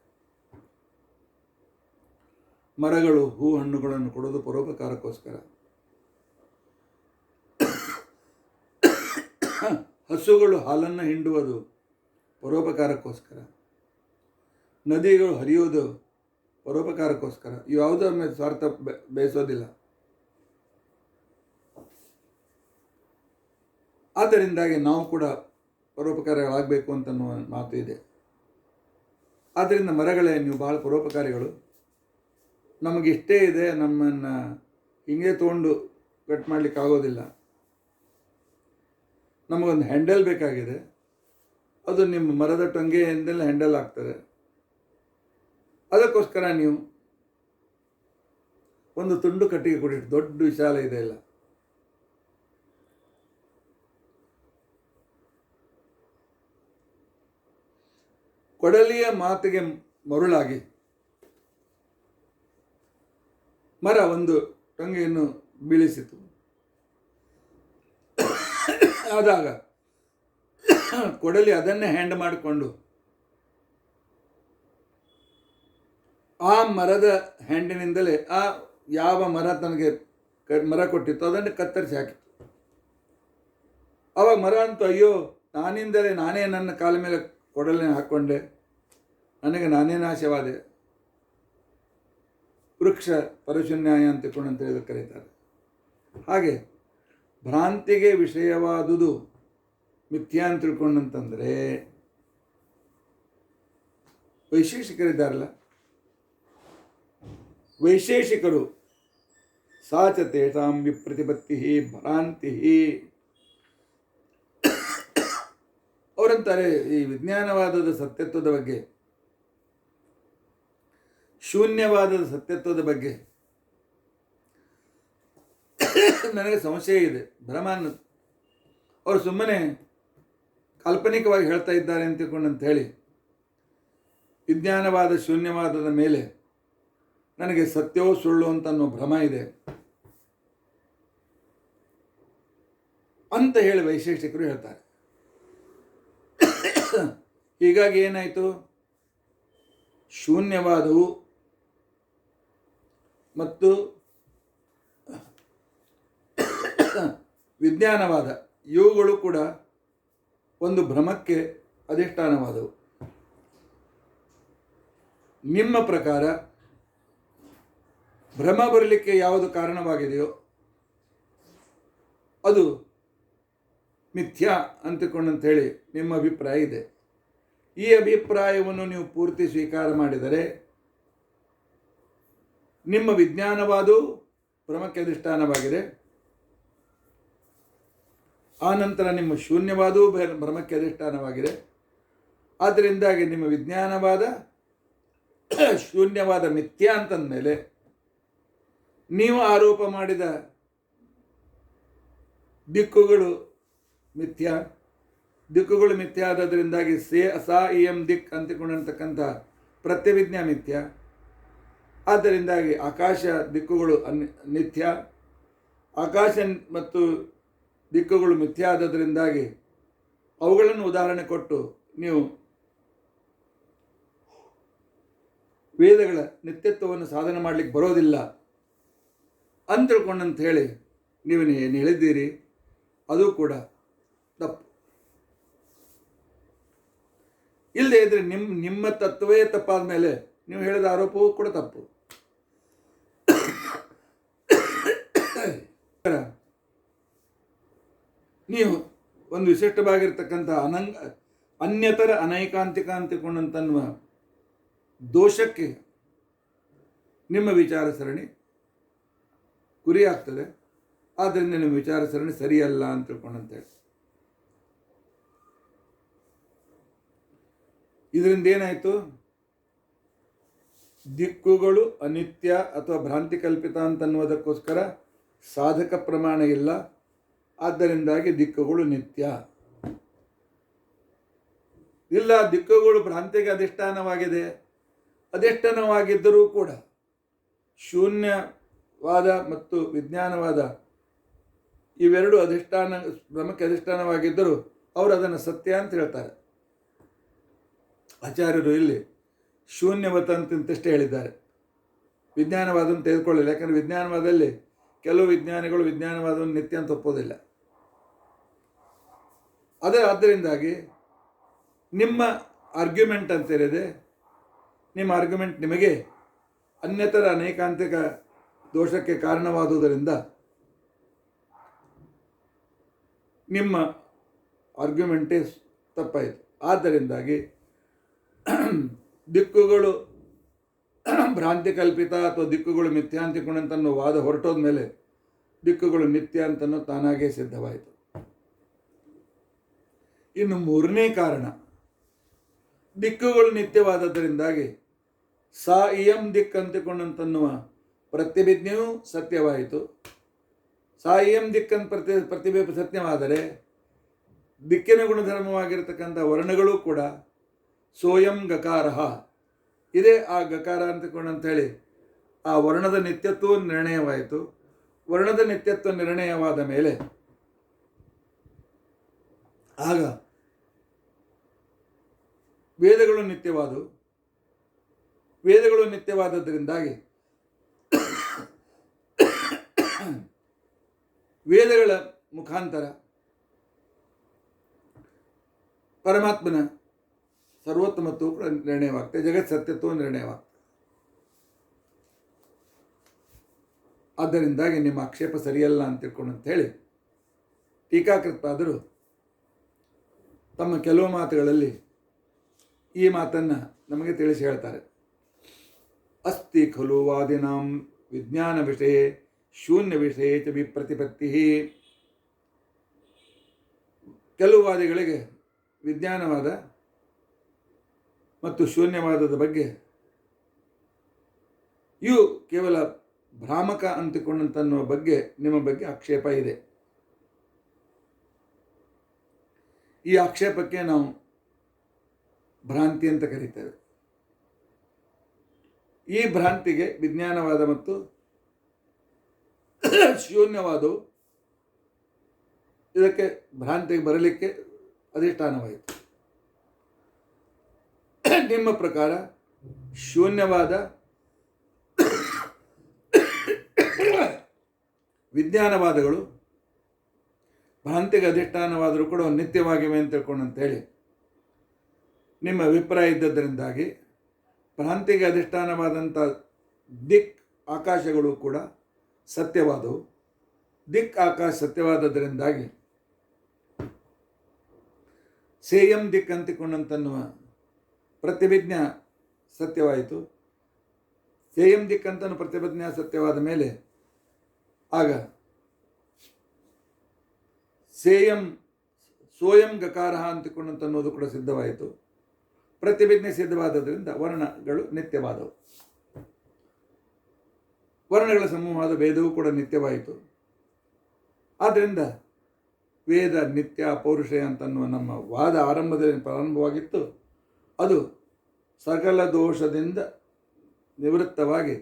A: ಮರಗಳು ಹೂ ಹಣ್ಣುಗಳನ್ನು ಕೊಡೋದು ಪರೋಪಕಾರಕ್ಕೋಸ್ಕರ. ಹಸುಗಳು ಹಾಲನ್ನು ಹಿಂಡುವುದು ಪರೋಪಕಾರಕ್ಕೋಸ್ಕರ. ನದಿಗಳು ಹರಿಯೋದು ಪರೋಪಕಾರಕ್ಕೋಸ್ಕರ. ಯಾವುದೋ ಮೇಲೆ ಸ್ವಾರ್ಥ ಬಯಸೋದಿಲ್ಲ. ಆದ್ದರಿಂದಾಗಿ ನಾವು ಕೂಡ ಪರೋಪಕಾರಿಗಳಾಗಬೇಕು ಅಂತನ್ನುವ ಮಾತು ಇದೆ. ಆದ್ದರಿಂದ ಮರಗಳೇ, ನೀವು ಭಾಳ ಪರೋಪಕಾರಿಗಳು. ನಮಗಿಷ್ಟೇ ಇದೆ, ನಮ್ಮನ್ನು ಹಿಂಗೆ ತೊಗೊಂಡು ಕಟ್ ಮಾಡಲಿಕ್ಕೆ ಆಗೋದಿಲ್ಲ. ನಮಗೊಂದು ಹ್ಯಾಂಡಲ್ ಬೇಕಾಗಿದೆ, ಅದು ನಿಮ್ಮ ಮರದ ಟೊಂಗೆಯಿಂದಲೇ ಹ್ಯಾಂಡಲ್ ಆಗ್ತದೆ. ಅದಕ್ಕೋಸ್ಕರ ನೀವು ಒಂದು ತುಂಡು ಕಟ್ಟಿಗೆ ಕೊಡಿ, ದೊಡ್ಡ ವಿಶಾಲ ಇದೆ ಇಲ್ಲ. ಕೊಡಲಿಯ ಮಾತಿಗೆ ಮರುಳಾಗಿ ಮರ ಒಂದು ಟೊಂಗೆಯನ್ನು ಬೀಳಿಸಿತು. ಆದಾಗ ಕೊಡಲಿ ಅದನ್ನೇ ಹ್ಯಾಂಡ್ ಮಾಡಿಕೊಂಡು ಆ ಮರದ ಹ್ಯಾಂಡಿನಿಂದಲೇ ಆ ಯಾವ ಮರ ತನಗೆ ಮರ ಕೊಟ್ಟಿತ್ತು ಅದನ್ನು ಕತ್ತರಿಸಿ ಹಾಕಿತ್ತು. ಆವಾಗ ಮರ ಅಂತೂ, ಅಯ್ಯೋ ನಾನಿಂದಲೇ ನಾನೇ ನನ್ನ ಕಾಲ ಮೇಲೆ ಕೊಡಲಿನ ಹಾಕ್ಕೊಂಡೆ, ನನಗೆ ನಾನೇ ನಾಶವಾದೆ. ವೃಕ್ಷ ಪರಶುನ್ಯಾಯ ಅಂತ ತಿಳ್ಕೊಂಡಂತ ಕರೀತಾರೆ. ಹಾಗೆ ಭ್ರಾಂತಿಗೆ ವಿಷಯವಾದುದು ಮಿಥ್ಯಾ ಅಂತ ತಿಳ್ಕೊಂಡಂತಂದರೆ ವೈಶೇಷಿಕರಿದ್ದಾರಲ್ಲ, ವೈಶೇಷಿಕರು ಸಾಚ ತೇಷಾಂ ವಿಪ್ರತಿಪತ್ತಿ ಭ್ರಾಂತಿ, ಅವರಂತಾರೆ ಈ ವಿಜ್ಞಾನವಾದದ ಸತ್ಯತ್ವದ ಬಗ್ಗೆ, ಶೂನ್ಯವಾದದ ಸತ್ಯತ್ವದ ಬಗ್ಗೆ ನನಗೆ ಸಂಶಯ ಇದೆ, ಭ್ರಮ ಅನ್ನೋದು. ಅವರು ಸುಮ್ಮನೆ ಕಾಲ್ಪನಿಕವಾಗಿ ಹೇಳ್ತಾ ಇದ್ದಾರೆ ಅಂತ ತಿಳ್ಕೊಂಡಂತ ಹೇಳಿ ವಿಜ್ಞಾನವಾದ ಶೂನ್ಯವಾದದ ಮೇಲೆ ನನಗೆ ಸತ್ಯವೋ ಸುಳ್ಳು ಅಂತ ಅನ್ನೋ ಭ್ರಮ ಇದೆ ಅಂತ ಹೇಳಿ ವೈಶೇಷಿಕರು ಹೇಳ್ತಾರೆ. ಹೀಗಾಗಿ ಏನಾಯಿತು, ಶೂನ್ಯವಾದವು ಮತ್ತು ವಿಜ್ಞಾನವಾದ ಇವುಗಳು ಕೂಡ ಒಂದು ಭ್ರಮಕ್ಕೆ ಅಧಿಷ್ಠಾನವಾದವು. ನಿಮ್ಮ ಪ್ರಕಾರ ಭ್ರಮ ಬರಲಿಕ್ಕೆ ಯಾವುದು ಕಾರಣವಾಗಿದೆಯೋ ಅದು ಮಿಥ್ಯಾ ಅಂತಕೊಂಡಂಥೇಳಿ ನಿಮ್ಮ ಅಭಿಪ್ರಾಯ ಇದೆ. ಈ ಅಭಿಪ್ರಾಯವನ್ನು ನೀವು ಪೂರ್ತಿ ಸ್ವೀಕಾರ ಮಾಡಿದರೆ ನಿಮ್ಮ ವಿಜ್ಞಾನವಾದವು ಭ್ರಮಕ್ಕೆ ಅಧಿಷ್ಠಾನವಾಗಿದೆ. ಆನಂತರ ನಿಮ್ಮ ಶೂನ್ಯವಾದವೂ ಭ್ರಮಕ್ಕೆ ಅಧಿಷ್ಠಾನವಾಗಿದೆ. ಆದ್ದರಿಂದಾಗಿ ನಿಮ್ಮ ವಿಜ್ಞಾನವಾದ ಶೂನ್ಯವಾದ ಮಿಥ್ಯಾ ಅಂತಂದಮೇಲೆ ನೀವು ಆರೋಪ ಮಾಡಿದ ದಿಕ್ಕುಗಳು ಮಿಥ್ಯಾ. ದಿಕ್ಕುಗಳು ಮಿಥ್ಯಾ ಆದದ್ರಿಂದಾಗಿ ಸಾ ಇಯಂ ದಿಕ್ ಅಂತಿಕೊಂಡಂತಕ್ಕಂಥ ಪ್ರತ್ಯವಿಜ್ಞಾ ಮಿಥ್ಯಾ. ಆದ್ದರಿಂದಾಗಿ ಆಕಾಶ ದಿಕ್ಕುಗಳು ನಿತ್ಯ, ಆಕಾಶ ಮತ್ತು ದಿಕ್ಕುಗಳು ಮಿಥ್ಯಾ ಆದದ್ರಿಂದಾಗಿ ಅವುಗಳನ್ನು ಉದಾಹರಣೆ ಕೊಟ್ಟು ನೀವು ವೇದಗಳ ನಿತ್ಯತ್ವವನ್ನು ಸಾಧನೆ ಮಾಡಲಿಕ್ಕೆ ಬರೋದಿಲ್ಲ ಅಂತ ತಿಳ್ಕೊಂಡಂತ ಹೇಳಿ ನೀವು ಏನು ಹೇಳಿದ್ದೀರಿ ಅದು ಕೂಡ ತಪ್ಪು. ಇಲ್ಲದೆ ಇದ್ರೆ ನಿಮ್ಮ ತತ್ವವೇ ತಪ್ಪಾದ ಮೇಲೆ ನೀವು ಹೇಳಿದ ಆರೋಪವೂ ಕೂಡ ತಪ್ಪು. ನೀವು ಒಂದು ವಿಶಿಷ್ಟವಾಗಿರ್ತಕ್ಕಂಥ ಅನ್ಯತರ ಅನೈಕಾಂತಿಕ ಅಂತಿಕೊಂಡಂತನ್ನುವ ದೋಷಕ್ಕೆ ನಿಮ್ಮ ವಿಚಾರ ಸರಣಿ ಗುರಿಯಾಗ್ತದೆ. ಆದ್ದರಿಂದ ನಿಮ್ಮ ವಿಚಾರ ಸರಣಿ ಸರಿಯಲ್ಲ ಅಂತ ತಿಳ್ಕೊಂಡಂತೇಳಿ ಇದರಿಂದ ಏನಾಯಿತು, ದಿಕ್ಕುಗಳು ಅನಿತ್ಯ ಅಥವಾ ಭ್ರಾಂತಿ ಕಲ್ಪಿತ ಅಂತನ್ನುವುದಕ್ಕೋಸ್ಕರ ಸಾಧಕ ಪ್ರಮಾಣ ಇಲ್ಲ. ಆದ್ದರಿಂದಾಗಿ ದಿಕ್ಕುಗಳು ನಿತ್ಯ ಇಲ್ಲ. ದಿಕ್ಕುಗಳು ಭ್ರಾಂತಿಗೆ ಅಧಿಷ್ಠಾನವಾಗಿದೆ. ಅಧಿಷ್ಠಾನವಾಗಿದ್ದರೂ ಕೂಡ ಶೂನ್ಯವಾದ ಮತ್ತು ವಿಜ್ಞಾನವಾದ ಇವೆರಡು ಭ್ರಮಕ್ಕೆ ಅಧಿಷ್ಠಾನವಾಗಿದ್ದರೂ ಅವರು ಅದನ್ನು ಸತ್ಯ ಅಂತ ಹೇಳ್ತಾರೆ. ಆಚಾರ್ಯರು ಇಲ್ಲಿ ಶೂನ್ಯವತ ಅಂತಷ್ಟೇ ಹೇಳಿದ್ದಾರೆ, ವಿಜ್ಞಾನವಾದವನ್ನು ತೆಗೆದುಕೊಳ್ಳಿಲ್ಲ. ಯಾಕಂದರೆ ವಿಜ್ಞಾನವಾದದಲ್ಲಿ ಕೆಲವು ವಿಜ್ಞಾನಿಗಳು ವಿಜ್ಞಾನವಾದವನ್ನು ನಿತ್ಯ ಅಂತ ಒಪ್ಪೋದಿಲ್ಲ. ಆದ್ದರಿಂದಾಗಿ ನಿಮ್ಮ ಆರ್ಗ್ಯುಮೆಂಟ್ ಅಂತೇಳಿದೆ, ನಿಮ್ಮ ಆರ್ಗ್ಯುಮೆಂಟ್ ನಿಮಗೆ ಅನ್ಯತರ ಅನೇಕಾಂತಿಕ ದೋಷಕ್ಕೆ ಕಾರಣವಾದುದರಿಂದ ನಿಮ್ಮ ಆರ್ಗ್ಯುಮೆಂಟೇ ತಪ್ಪಾಯಿತು. ಆದ್ದರಿಂದಾಗಿ ದಿಕ್ಕುಗಳು ಭ್ರಾಂತಿ ಕಲ್ಪಿತ ಅಥವಾ ದಿಕ್ಕುಗಳು ಮಿಥ್ಯಾ ಅಂತಿಕೊಂಡಂತನ್ನೋ ವಾದ ಹೊರಟೋದ ಮೇಲೆ ದಿಕ್ಕುಗಳು ನಿತ್ಯ ಅಂತನೋ ತಾನಾಗೇ ಸಿದ್ಧವಾಯಿತು. ಇನ್ನು ಮೂರನೇ ಕಾರಣ, ದಿಕ್ಕುಗಳು ನಿತ್ಯವಾದದ್ದರಿಂದಾಗಿ ಸಾ ಇಯಂ ದಿಕ್ ಅಂತಿಕೊಂಡಂತನ್ನುವ ಪ್ರತಿಭಿಜ್ಞೆಯೂ ಸತ್ಯವಾಯಿತು. ಸಾ ಇಯಂ ದಿಕ್ಕಂತ ಪ್ರತಿಭೆ ಸತ್ಯವಾದರೆ ದಿಕ್ಕಿನ ಗುಣಧರ್ಮವಾಗಿರತಕ್ಕಂಥ ವರ್ಣಗಳು ಕೂಡ ಸೋಯಂ ಗಕಾರ ಇದೇ ಆ ಗಕಾರ ಅಂತಕೊಂಡಂಥೇಳಿ ಆ ವರ್ಣದ ನಿತ್ಯತ್ವ ನಿರ್ಣಯವಾಯಿತು. ವರ್ಣದ ನಿತ್ಯತ್ವ ನಿರ್ಣಯವಾದ ಮೇಲೆ ಆಗ ವೇದಗಳು ನಿತ್ಯವಾದವು. ವೇದಗಳು ನಿತ್ಯವಾದದ್ದರಿಂದಾಗಿ ವೇದಗಳ ಮುಖಾಂತರ ಪರಮಾತ್ಮನ ಸರ್ವೋತ್ತಮತ್ವವು ಕೂಡ ನಿರ್ಣಯವಾಗ್ತದೆ, ಜಗತ್ ಸತ್ಯತ್ವವು ನಿರ್ಣಯವಾಗ್ತದೆ. ಆದ್ದರಿಂದಾಗಿ ನಿಮ್ಮ ಆಕ್ಷೇಪ ಸರಿಯಲ್ಲ ಅಂತ ತಿಳ್ಕೊಂಡು ಅಂತ ಹೇಳಿ ಟೀಕಾಕೃತ್ತಾದರೂ ತಮ್ಮ ಕೆಲವು ಮಾತುಗಳಲ್ಲಿ ಈ ಮಾತನ್ನು ನಮಗೆ ತಿಳಿಸಿ ಹೇಳ್ತಾರೆ. ಅಸ್ತಿ ಖಲು ವಾದಿನಾಂ ವಿಜ್ಞಾನ ವಿಷಯ ಶೂನ್ಯ ವಿಷಯ ಚ ವಿಪ್ರತಿಪತ್ತಿ. ಕೆಲವು ವಾದಿಗಳಿಗೆ ವಿಜ್ಞಾನವಾದ ಮತ್ತು ಶೂನ್ಯವಾದದ ಬಗ್ಗೆ ಇವು ಕೇವಲ ಭ್ರಾಮಕ ಅಂತಿಕೊಂಡಂತನ್ನುವ ಬಗ್ಗೆ ನಿಮ್ಮ ಬಗ್ಗೆ ಆಕ್ಷೇಪ ಇದೆ. ಈ ಆಕ್ಷೇಪಕ್ಕೆ ನಾವು ಭ್ರಾಂತಿ ಅಂತ ಕರೀತೇವೆ. ಈ ಭ್ರಾಂತಿಗೆ ವಿಜ್ಞಾನವಾದ ಮತ್ತು ಶೂನ್ಯವಾದವು ಇದಕ್ಕೆ ಭ್ರಾಂತಿಗೆ ಬರಲಿಕ್ಕೆ ಅಧಿಷ್ಠಾನವಾಯಿತು. ನಿಮ್ಮ ಪ್ರಕಾರ ಶೂನ್ಯವಾದ ವಿಜ್ಞಾನವಾದಗಳು ಭ್ರಾಂತಿಗೆ ಅಧಿಷ್ಠಾನವಾದರೂ ಕೂಡ ನಿತ್ಯವಾಗಿವೆ ಅಂತ ತಿಳ್ಕೊಂಡಂತೇಳಿ ನಿಮ್ಮ ಅಭಿಪ್ರಾಯ ಇದ್ದದ್ದರಿಂದಾಗಿ ಭ್ರಾಂತಿಗೆ ಅಧಿಷ್ಠಾನವಾದಂಥ ದಿಕ್ ಆಕಾಶಗಳು ಕೂಡ ಸತ್ಯವಾದವು. ದಿಕ್ ಆಕಾಶ ಸತ್ಯವಾದದ್ದರಿಂದಾಗಿ ಸೇಯಂ ದಿಕ್ ಅಂತಿಕೊಂಡಂತನ್ನುವ ಪ್ರತಿಭಿಜ್ಞಾ ಸತ್ಯವಾಯಿತು. ಸೇಯಂ ದಿಕ್ ಅಂತನೂ ಪ್ರತಿಭಿಜ್ಞಾ ಸತ್ಯವಾದ ಮೇಲೆ ಆಗ ಸೇಯಂ ಸೋಯಂ ಗಕಾರ ಅಂತಿಕೊಂಡಂತನ್ನೋದು ಕೂಡ ಸಿದ್ಧವಾಯಿತು. ಪ್ರತಿಭಿಜ್ಞೆ ಸಿದ್ಧವಾದದ್ರಿಂದ ವರ್ಣಗಳು ನಿತ್ಯವಾದವು. ವರ್ಣಗಳ ಸಮೂಹವಾದ ವೇದವೂ ಕೂಡ ನಿತ್ಯವಾಯಿತು. ಆದ್ದರಿಂದ ವೇದ ನಿತ್ಯ ಪೌರುಷಯ ಅಂತನ್ನುವ ನಮ್ಮ ವಾದ ಆರಂಭದಲ್ಲಿ ಪ್ರಾರಂಭವಾಗಿತ್ತು. ಅದು ಸಕಲ ದೋಷದಿಂದ ನಿವೃತ್ತವಾಗಿ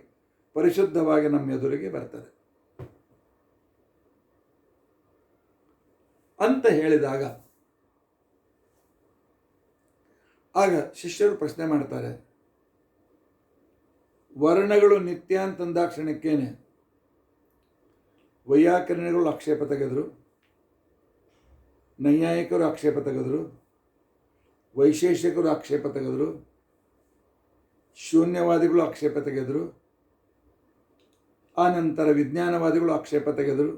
A: ಪರಿಶುದ್ಧವಾಗಿ ನಮ್ಮ ಎದುರಿಗೆ ಬರ್ತದೆ ಅಂತ ಹೇಳಿದಾಗ ಆಗ ಶಿಷ್ಯರು ಪ್ರಶ್ನೆ ಮಾಡ್ತಾರೆ, ವರ್ಣಗಳು ನಿತ್ಯ ಅಂತಂದಾಕ್ಷಣಕ್ಕೇನೆ ವೈಯಾಕರಣಗಳು ಆಕ್ಷೇಪ ತೆಗೆದರು, ನೈಯಾಯಿಕರು ಆಕ್ಷೇಪ ತೆಗೆದರು, ವೈಶೇಷಿಕರು ಆಕ್ಷೇಪ ತೆಗೆದರು, ಶೂನ್ಯವಾದಿಗಳು ಆಕ್ಷೇಪ ತೆಗೆದರು, ಆನಂತರ ವಿಜ್ಞಾನವಾದಿಗಳು ಆಕ್ಷೇಪ ತೆಗೆದರು.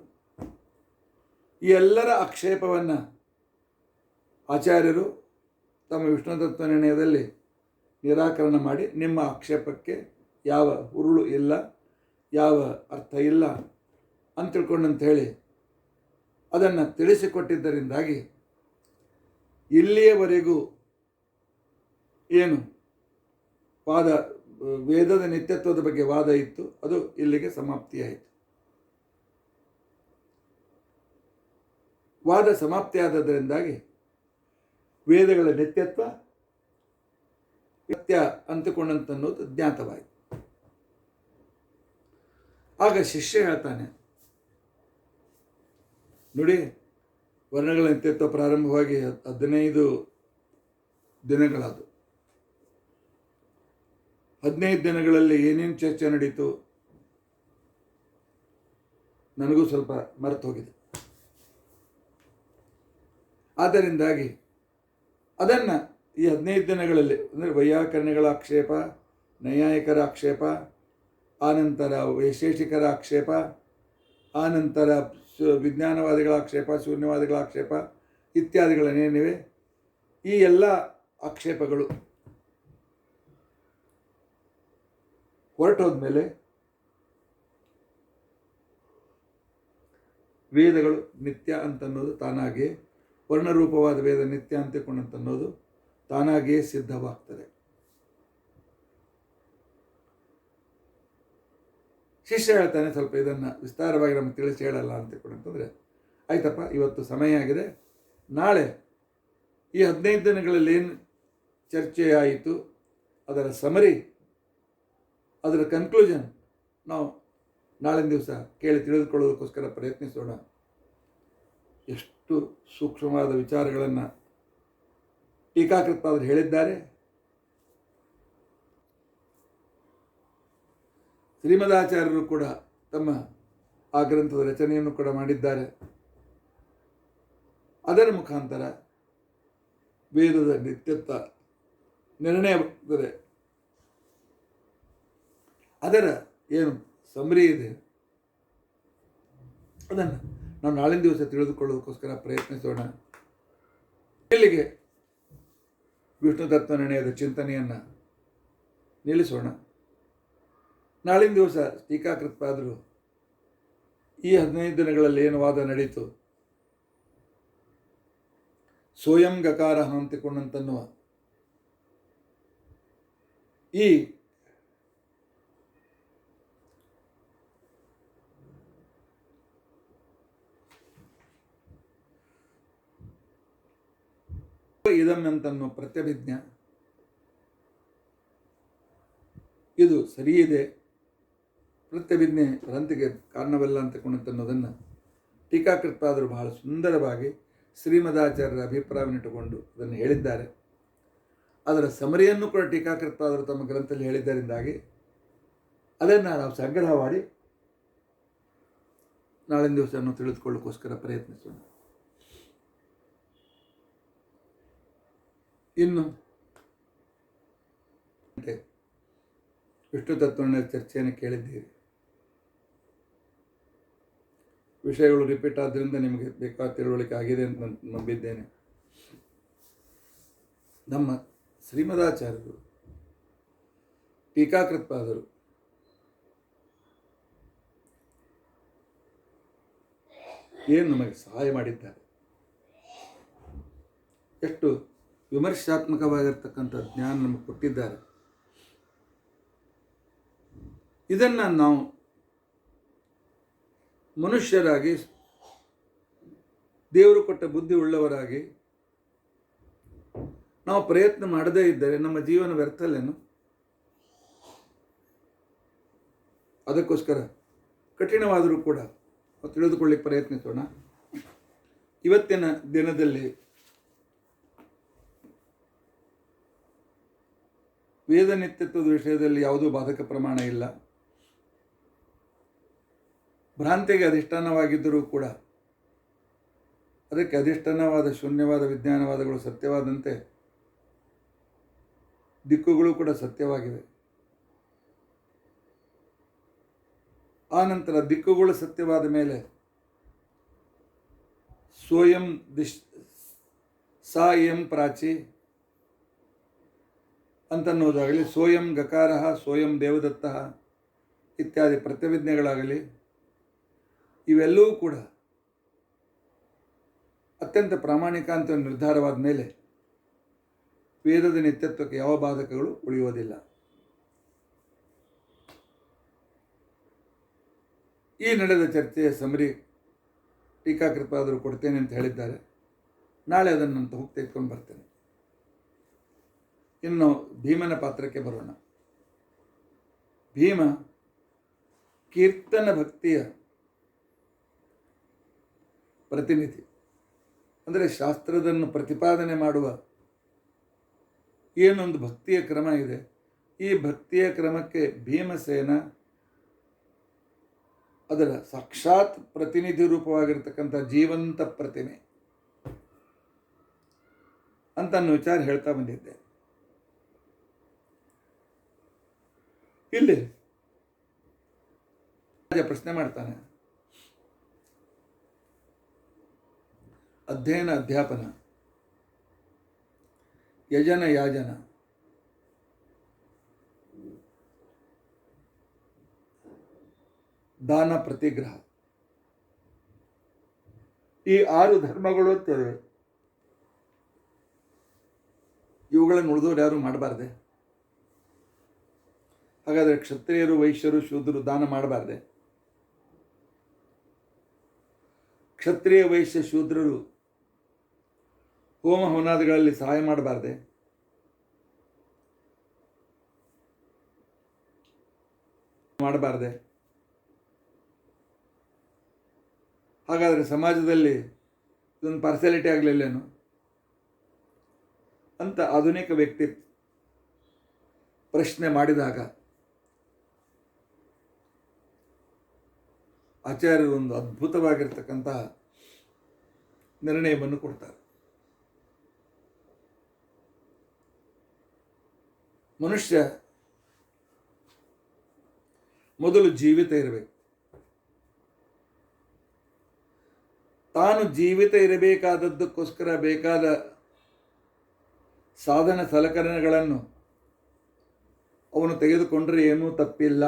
A: ಈ ಎಲ್ಲರ ಆಕ್ಷೇಪವನ್ನು ಆಚಾರ್ಯರು ತಮ್ಮ ವಿಷ್ಣು ತತ್ವ ನಿರ್ಣಯದಲ್ಲಿ ನಿರಾಕರಣೆ ಮಾಡಿ ನಿಮ್ಮ ಆಕ್ಷೇಪಕ್ಕೆ ಯಾವ ಹುರುಳು ಇಲ್ಲ, ಯಾವ ಅರ್ಥ ಇಲ್ಲ ಅಂತ ತಿಳ್ಕೊಂಡಂತ ಹೇಳಿ ಅದನ್ನು ತಿಳಿಸಿಕೊಟ್ಟಿದ್ದರಿಂದಾಗಿ ಇಲ್ಲಿಯವರೆಗೂ ಏನು ವಾದ ವೇದದ ನಿತ್ಯತ್ವದ ಬಗ್ಗೆ ವಾದ ಇತ್ತು ಅದು ಇಲ್ಲಿಗೆ ಸಮಾಪ್ತಿಯಾಯಿತು. ವಾದ ಸಮಾಪ್ತಿಯಾದದರಿಂದಾಗಿ ವೇದಗಳ ನಿತ್ಯತ್ವ ಸತ್ಯ ಅಂತಕೊಂಡಂತನ್ನೋದು ಜ್ಞಾತವಾಯಿತು. ಆಗ ಶಿಷ್ಯ ಹೇಳ್ತಾನೆ, ನೋಡಿ, ವರ್ಣಗಳ ನಿತ್ಯತ್ವ ಪ್ರಾರಂಭವಾಗಿ 15 ದಿನಗಳಾದವು. 15 ದಿನಗಳಲ್ಲಿ ಏನೇನು ಚರ್ಚೆ ನಡೀತು ನನಗೂ ಸ್ವಲ್ಪ ಮರೆತು ಹೋಗಿದೆ. ಆದ್ದರಿಂದಾಗಿ ಅದನ್ನು ಈ 15 ದಿನಗಳಲ್ಲಿ ಅಂದರೆ ವೈಯಾಕರಣಗಳ ಆಕ್ಷೇಪ, ನೈಯಾಯಿಕರ ಆಕ್ಷೇಪ, ಆನಂತರ ವೈಶೇಷಿಕರ ಆಕ್ಷೇಪ, ಆನಂತರ ವಿಜ್ಞಾನವಾದಿಗಳ ಆಕ್ಷೇಪ, ಶೂನ್ಯವಾದಿಗಳ ಆಕ್ಷೇಪ ಇತ್ಯಾದಿಗಳನ್ನೇನಿವೆ ಈ ಎಲ್ಲ ಆಕ್ಷೇಪಗಳು ಹೊರಟೋದ್ಮೇಲೆ ವೇದಗಳು ನಿತ್ಯ ಅಂತನ್ನೋದು ತಾನಾಗಿಯೇ, ವರ್ಣರೂಪವಾದ ವೇದ ನಿತ್ಯ ಅಂತಕೊಂಡಂತನ್ನೋದು ತಾನಾಗಿಯೇ ಸಿದ್ಧವಾಗ್ತದೆ. ಶಿಷ್ಯ ಹೇಳ್ತಾನೆ, ಸ್ವಲ್ಪ ಇದನ್ನು ವಿಸ್ತಾರವಾಗಿ ನಮಗೆ ತಿಳಿಸಿ ಹೇಳಲ್ಲ ಅಂತಕೊಂಡಂತಂದರೆ, ಆಯ್ತಪ್ಪ, ಇವತ್ತು ಸಮಯ ಆಗಿದೆ, ನಾಳೆ ಈ 15 ದಿನಗಳಲ್ಲಿ ಏನು ಚರ್ಚೆ ಆಯಿತು ಅದರ ಸಮರಿ, ಅದರ ಕನ್ಕ್ಲೂಷನ್ ನಾವು ನಾಳಿನ ದಿವಸ ಕೇಳಿ ತಿಳಿದುಕೊಳ್ಳೋದಕ್ಕೋಸ್ಕರ ಪ್ರಯತ್ನಿಸೋಣ. ಎಷ್ಟು ಸೂಕ್ಷ್ಮವಾದ ವಿಚಾರಗಳನ್ನು ಟೀಕಾಕೃತಪಾದರು ಹೇಳಿದ್ದಾರೆ. ಶ್ರೀಮದಾಚಾರ್ಯರು ಕೂಡ ತಮ್ಮ ಆ ಗ್ರಂಥದ ರಚನೆಯನ್ನು ಕೂಡ ಮಾಡಿದ್ದಾರೆ. ಅದರ ಮುಖಾಂತರ ವೇದದ ನಿತ್ಯತ್ವ ನಿರ್ಣಯವಾಗುತ್ತದೆ. ಅದರ ಏನು ಸಮರಿ ಇದೆ ಅದನ್ನು ನಾವು ನಾಳಿನ ದಿವಸ ತಿಳಿದುಕೊಳ್ಳೋದಕ್ಕೋಸ್ಕರ ಪ್ರಯತ್ನಿಸೋಣ. ಇಲ್ಲಿಗೆ ವಿಷ್ಣು ತತ್ವ ನಿರ್ಣಯದ ಚಿಂತನೆಯನ್ನು ನಿಲ್ಲಿಸೋಣ. ನಾಳಿನ ದಿವಸ ಟೀಕಾಕೃತಪಾದರು ಈ 15 ದಿನಗಳಲ್ಲಿ ಏನು ವಾದ ನಡೀತು, ಸೋಯಂ ಗಕಾರ ಅಂತಿಕೊಂಡಂತನ್ನುವ ಈ ಇದಂ ಅಂತನ್ನುವ ಪ್ರತ್ಯಭಿಜ್ಞ ಇದು ಸರಿಯಿದೆ, ಪ್ರತ್ಯಭಿಜ್ಞೆ ಭ್ರಾಂತಿಗೆ ಕಾರಣವಲ್ಲ ಅಂತಕೊಂಡಂತನ್ನೋದನ್ನು ಟೀಕಾಕೃತಪಾದರು ಬಹಳ ಸುಂದರವಾಗಿ ಶ್ರೀಮದಾಚಾರ್ಯರ ಅಭಿಪ್ರಾಯವನ್ನಿಟ್ಟುಕೊಂಡು ಅದನ್ನು ಹೇಳಿದ್ದಾರೆ. ಅದರ ಸಮರಿಯನ್ನು ಕೂಡ ಟೀಕಾಕೃತವಾದರು ತಮ್ಮ ಗ್ರಂಥದಲ್ಲಿ ಹೇಳಿದ್ದರಿಂದಾಗಿ ಅದನ್ನು ನಾವು ಸಂಗ್ರಹ ಮಾಡಿ ನಾಳಿನ ದಿವಸವನ್ನು ತಿಳಿದುಕೊಳ್ಳೋಕ್ಕೋಸ್ಕರ ಪ್ರಯತ್ನಿಸೋಣ. ಇನ್ನು ವಿಷ್ಣು ತತ್ವಜ್ಞಾನದ ಚರ್ಚೆಯನ್ನು ಕೇಳಿದ್ದೀರಿ. ವಿಷಯಗಳು ರಿಪೀಟ್ ಆದ್ದರಿಂದ ನಿಮಗೆ ಬೇಕಾದ ತಿಳುವಳಿಕೆ ಆಗಿದೆ ಅಂತ ನಂಬಿದ್ದೇನೆ. ನಮ್ಮ ಶ್ರೀಮದಾಚಾರ್ಯರು ಟೀಕಾಕೃತ್ಪಾದರು ಏನು ನಮಗೆ ಸಹಾಯ ಮಾಡಿದ್ದಾರೆ, ಎಷ್ಟು ವಿಮರ್ಶಾತ್ಮಕವಾಗಿರ್ತಕ್ಕಂಥ ಜ್ಞಾನ ನಮಗೆ ಕೊಟ್ಟಿದ್ದಾರೆ. ಇದನ್ನು ನಾವು ಮನುಷ್ಯರಾಗಿ ದೇವರು ಕೊಟ್ಟ ಬುದ್ಧಿ ಉಳ್ಳವರಾಗಿ ನಾವು ಪ್ರಯತ್ನ ಮಾಡದೇ ಇದ್ದರೆ ನಮ್ಮ ಜೀವನ ವ್ಯರ್ಥಲ್ಲೇನು? ಅದಕ್ಕೋಸ್ಕರ ಕಠಿಣವಾದರೂ ಕೂಡ ತಿಳಿದುಕೊಳ್ಳಿಕ್ಕೆ ಪ್ರಯತ್ನಿಸೋಣ. ಇವತ್ತಿನ ದಿನದಲ್ಲಿ ವೇದ ನಿತ್ಯತ್ವದ ವಿಷಯದಲ್ಲಿ ಯಾವುದೂ ಬಾಧಕ ಪ್ರಮಾಣ ಇಲ್ಲ. ಭ್ರಾಂತಿಗೆ ಅಧಿಷ್ಠಾನವಾಗಿದ್ದರೂ ಕೂಡ ಅದಕ್ಕೆ ಅಧಿಷ್ಠಾನವಾದ ಶೂನ್ಯವಾದ ವಿಜ್ಞಾನವಾದಗಳು ಸತ್ಯವಾದಂತೆ ದಿಕ್ಕುಗಳು ಕೂಡ ಸತ್ಯವಾಗಿವೆ. ಆ ನಂತರ ದಿಕ್ಕುಗಳು ಸತ್ಯವಾದ ಮೇಲೆ ಸ್ವಯಂ ಸಾ ಎಂ ಪ್ರಾಚಿ ಅಂತನ್ನುವುದಾಗಲಿ, ಸ್ವಯಂ ಗಕಾರ ಸ್ವಯಂ ದೇವದತ್ತ ಇತ್ಯಾದಿ ಪ್ರತ್ಯವಿಜ್ಞೆಗಳಾಗಲಿ, ಇವೆಲ್ಲವೂ ಕೂಡ ಅತ್ಯಂತ ಪ್ರಾಮಾಣಿಕ ಅಂತ ನಿರ್ಧಾರವಾದ ಮೇಲೆ ವೇದದ ನಿತ್ಯತ್ವಕ್ಕೆ ಯಾವ ಬಾಧಕಗಳು ಉಳಿಯುವುದಿಲ್ಲ. ಈ ನಡೆದ ಚರ್ಚೆಯ ಸಮರಿ ಟೀಕಾಕೃತವಾದರೂ ಕೊಡ್ತೇನೆ ಅಂತ ಹೇಳಿದ್ದಾರೆ. ನಾಳೆ ಅದನ್ನು ನಾನು ಹೋಗಿ ತೆಗೆದುಕೊಂಡು ಬರ್ತೇನೆ. ಇನ್ನು ಭೀಮನ ಪಾತ್ರಕ್ಕೆ ಬರೋಣ. ಭೀಮ ಕೀರ್ತನ ಭಕ್ತಿಯ ಪ್ರತಿನಿಧಿ, ಅಂದರೆ ಶಾಸ್ತ್ರದನ್ನು ಪ್ರತಿಪಾದನೆ ಮಾಡುವ ಏನೊಂದು ಭಕ್ತಿಯ ಕ್ರಮ ಇದೆ, ಈ ಭಕ್ತಿಯ ಕ್ರಮಕ್ಕೆ ಭೀಮಸೇನ ಅದರ ಸಾಕ್ಷಾತ್ ಪ್ರತಿನಿಧಿ ರೂಪವಾಗಿರ್ತಕ್ಕಂಥ ಜೀವಂತ ಪ್ರತಿಮೆ ಅಂತ ಅನ್ನೋ ವಿಚಾರ ಹೇಳ್ತಾ ಬಂದಿದ್ದೆ. ಇಲ್ಲಿ ಪ್ರಶ್ನೆ ಮಾಡ್ತಾನೆ, ಅಧ್ಯಯನ ಅಧ್ಯಾಪನ, ಯಜನ ಯಾಜನ, ದಾನ ಪ್ರತಿಗ್ರಹ, ಈ 6 ಧರ್ಮಗಳು ಅಂತೇವೆ. ಇವುಗಳನ್ನು ಉಳಿದವರು ಯಾರು ಮಾಡಬಾರ್ದೆ? ಹಾಗಾದರೆ ಕ್ಷತ್ರಿಯರು ವೈಶ್ಯರು ಶೂದ್ರರು ದಾನ ಮಾಡಬಾರ್ದೆ? ಕ್ಷತ್ರಿಯ ವೈಶ್ಯ ಶೂದ್ರರು ಹೋಮ ಹವನಾದಿಗಳಲ್ಲಿ ಸಹಾಯ ಮಾಡಬಾರ್ದೆ? ಮಾಡಬಾರ್ದೆ? ಹಾಗಾದರೆ ಸಮಾಜದಲ್ಲಿ ಇದೊಂದು ಪಾರ್ಸಾಲಿಟಿ ಆಗಲಿಲ್ಲೇನು ಅಂತ ಆಧುನಿಕ ವ್ಯಕ್ತಿ ಪ್ರಶ್ನೆ ಮಾಡಿದಾಗ ಆಚಾರ್ಯರು ಒಂದು ಅದ್ಭುತವಾಗಿರ್ತಕ್ಕಂಥ ನಿರ್ಣಯವನ್ನು ಕೊಡ್ತಾರೆ. ಮನುಷ್ಯ ಮೊದಲು ಜೀವಿತ ಇರಬೇಕು. ತಾನು ಜೀವಿತ ಇರಬೇಕಾದದ್ದಕ್ಕೋಸ್ಕರ ಬೇಕಾದ ಸಾಧನ ಸಲಕರಣೆಗಳನ್ನು ಅವನು ತೆಗೆದುಕೊಂಡರೆ ಏನೂ ತಪ್ಪಿಲ್ಲ.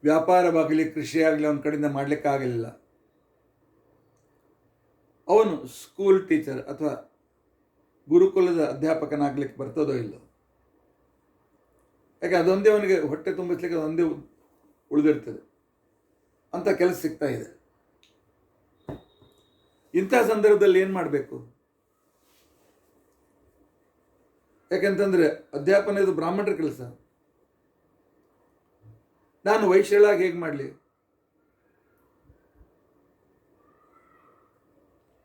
A: ವ್ಯಾಪಾರವಾಗಲಿ ಕೃಷಿಯಾಗಲಿ ಅವನ ಕಡೆಯಿಂದ ಮಾಡಲಿಕ್ಕಾಗಲಿಲ್ಲ. ಅವನು ಸ್ಕೂಲ್ ಟೀಚರ್ ಅಥವಾ ಗುರುಕುಲದ ಅಧ್ಯಾಪಕನಾಗಲಿಕ್ಕೆ ಬರ್ತದೋ ಇಲ್ಲೋ? ಯಾಕೆ ಅದೊಂದೇ ಅವನಿಗೆ ಹೊಟ್ಟೆ ತುಂಬಿಸ್ಲಿಕ್ಕೆ ಅದೊಂದೇ ಉಳಿದಿರ್ತದೆ ಅಂತ ಕೆಲಸ ಸಿಗ್ತಾ ಇದೆ. ಇಂಥ ಸಂದರ್ಭದಲ್ಲಿ ಏನು ಮಾಡಬೇಕು? ಯಾಕೆಂತಂದರೆ ಅಧ್ಯಾಪನ ಇದು ಬ್ರಾಹ್ಮಣರ ಕೆಲಸ. ನಾನು ವೈಶ್ಯಳಾಗಿ ಹೇಗೆ ಮಾಡಲಿ?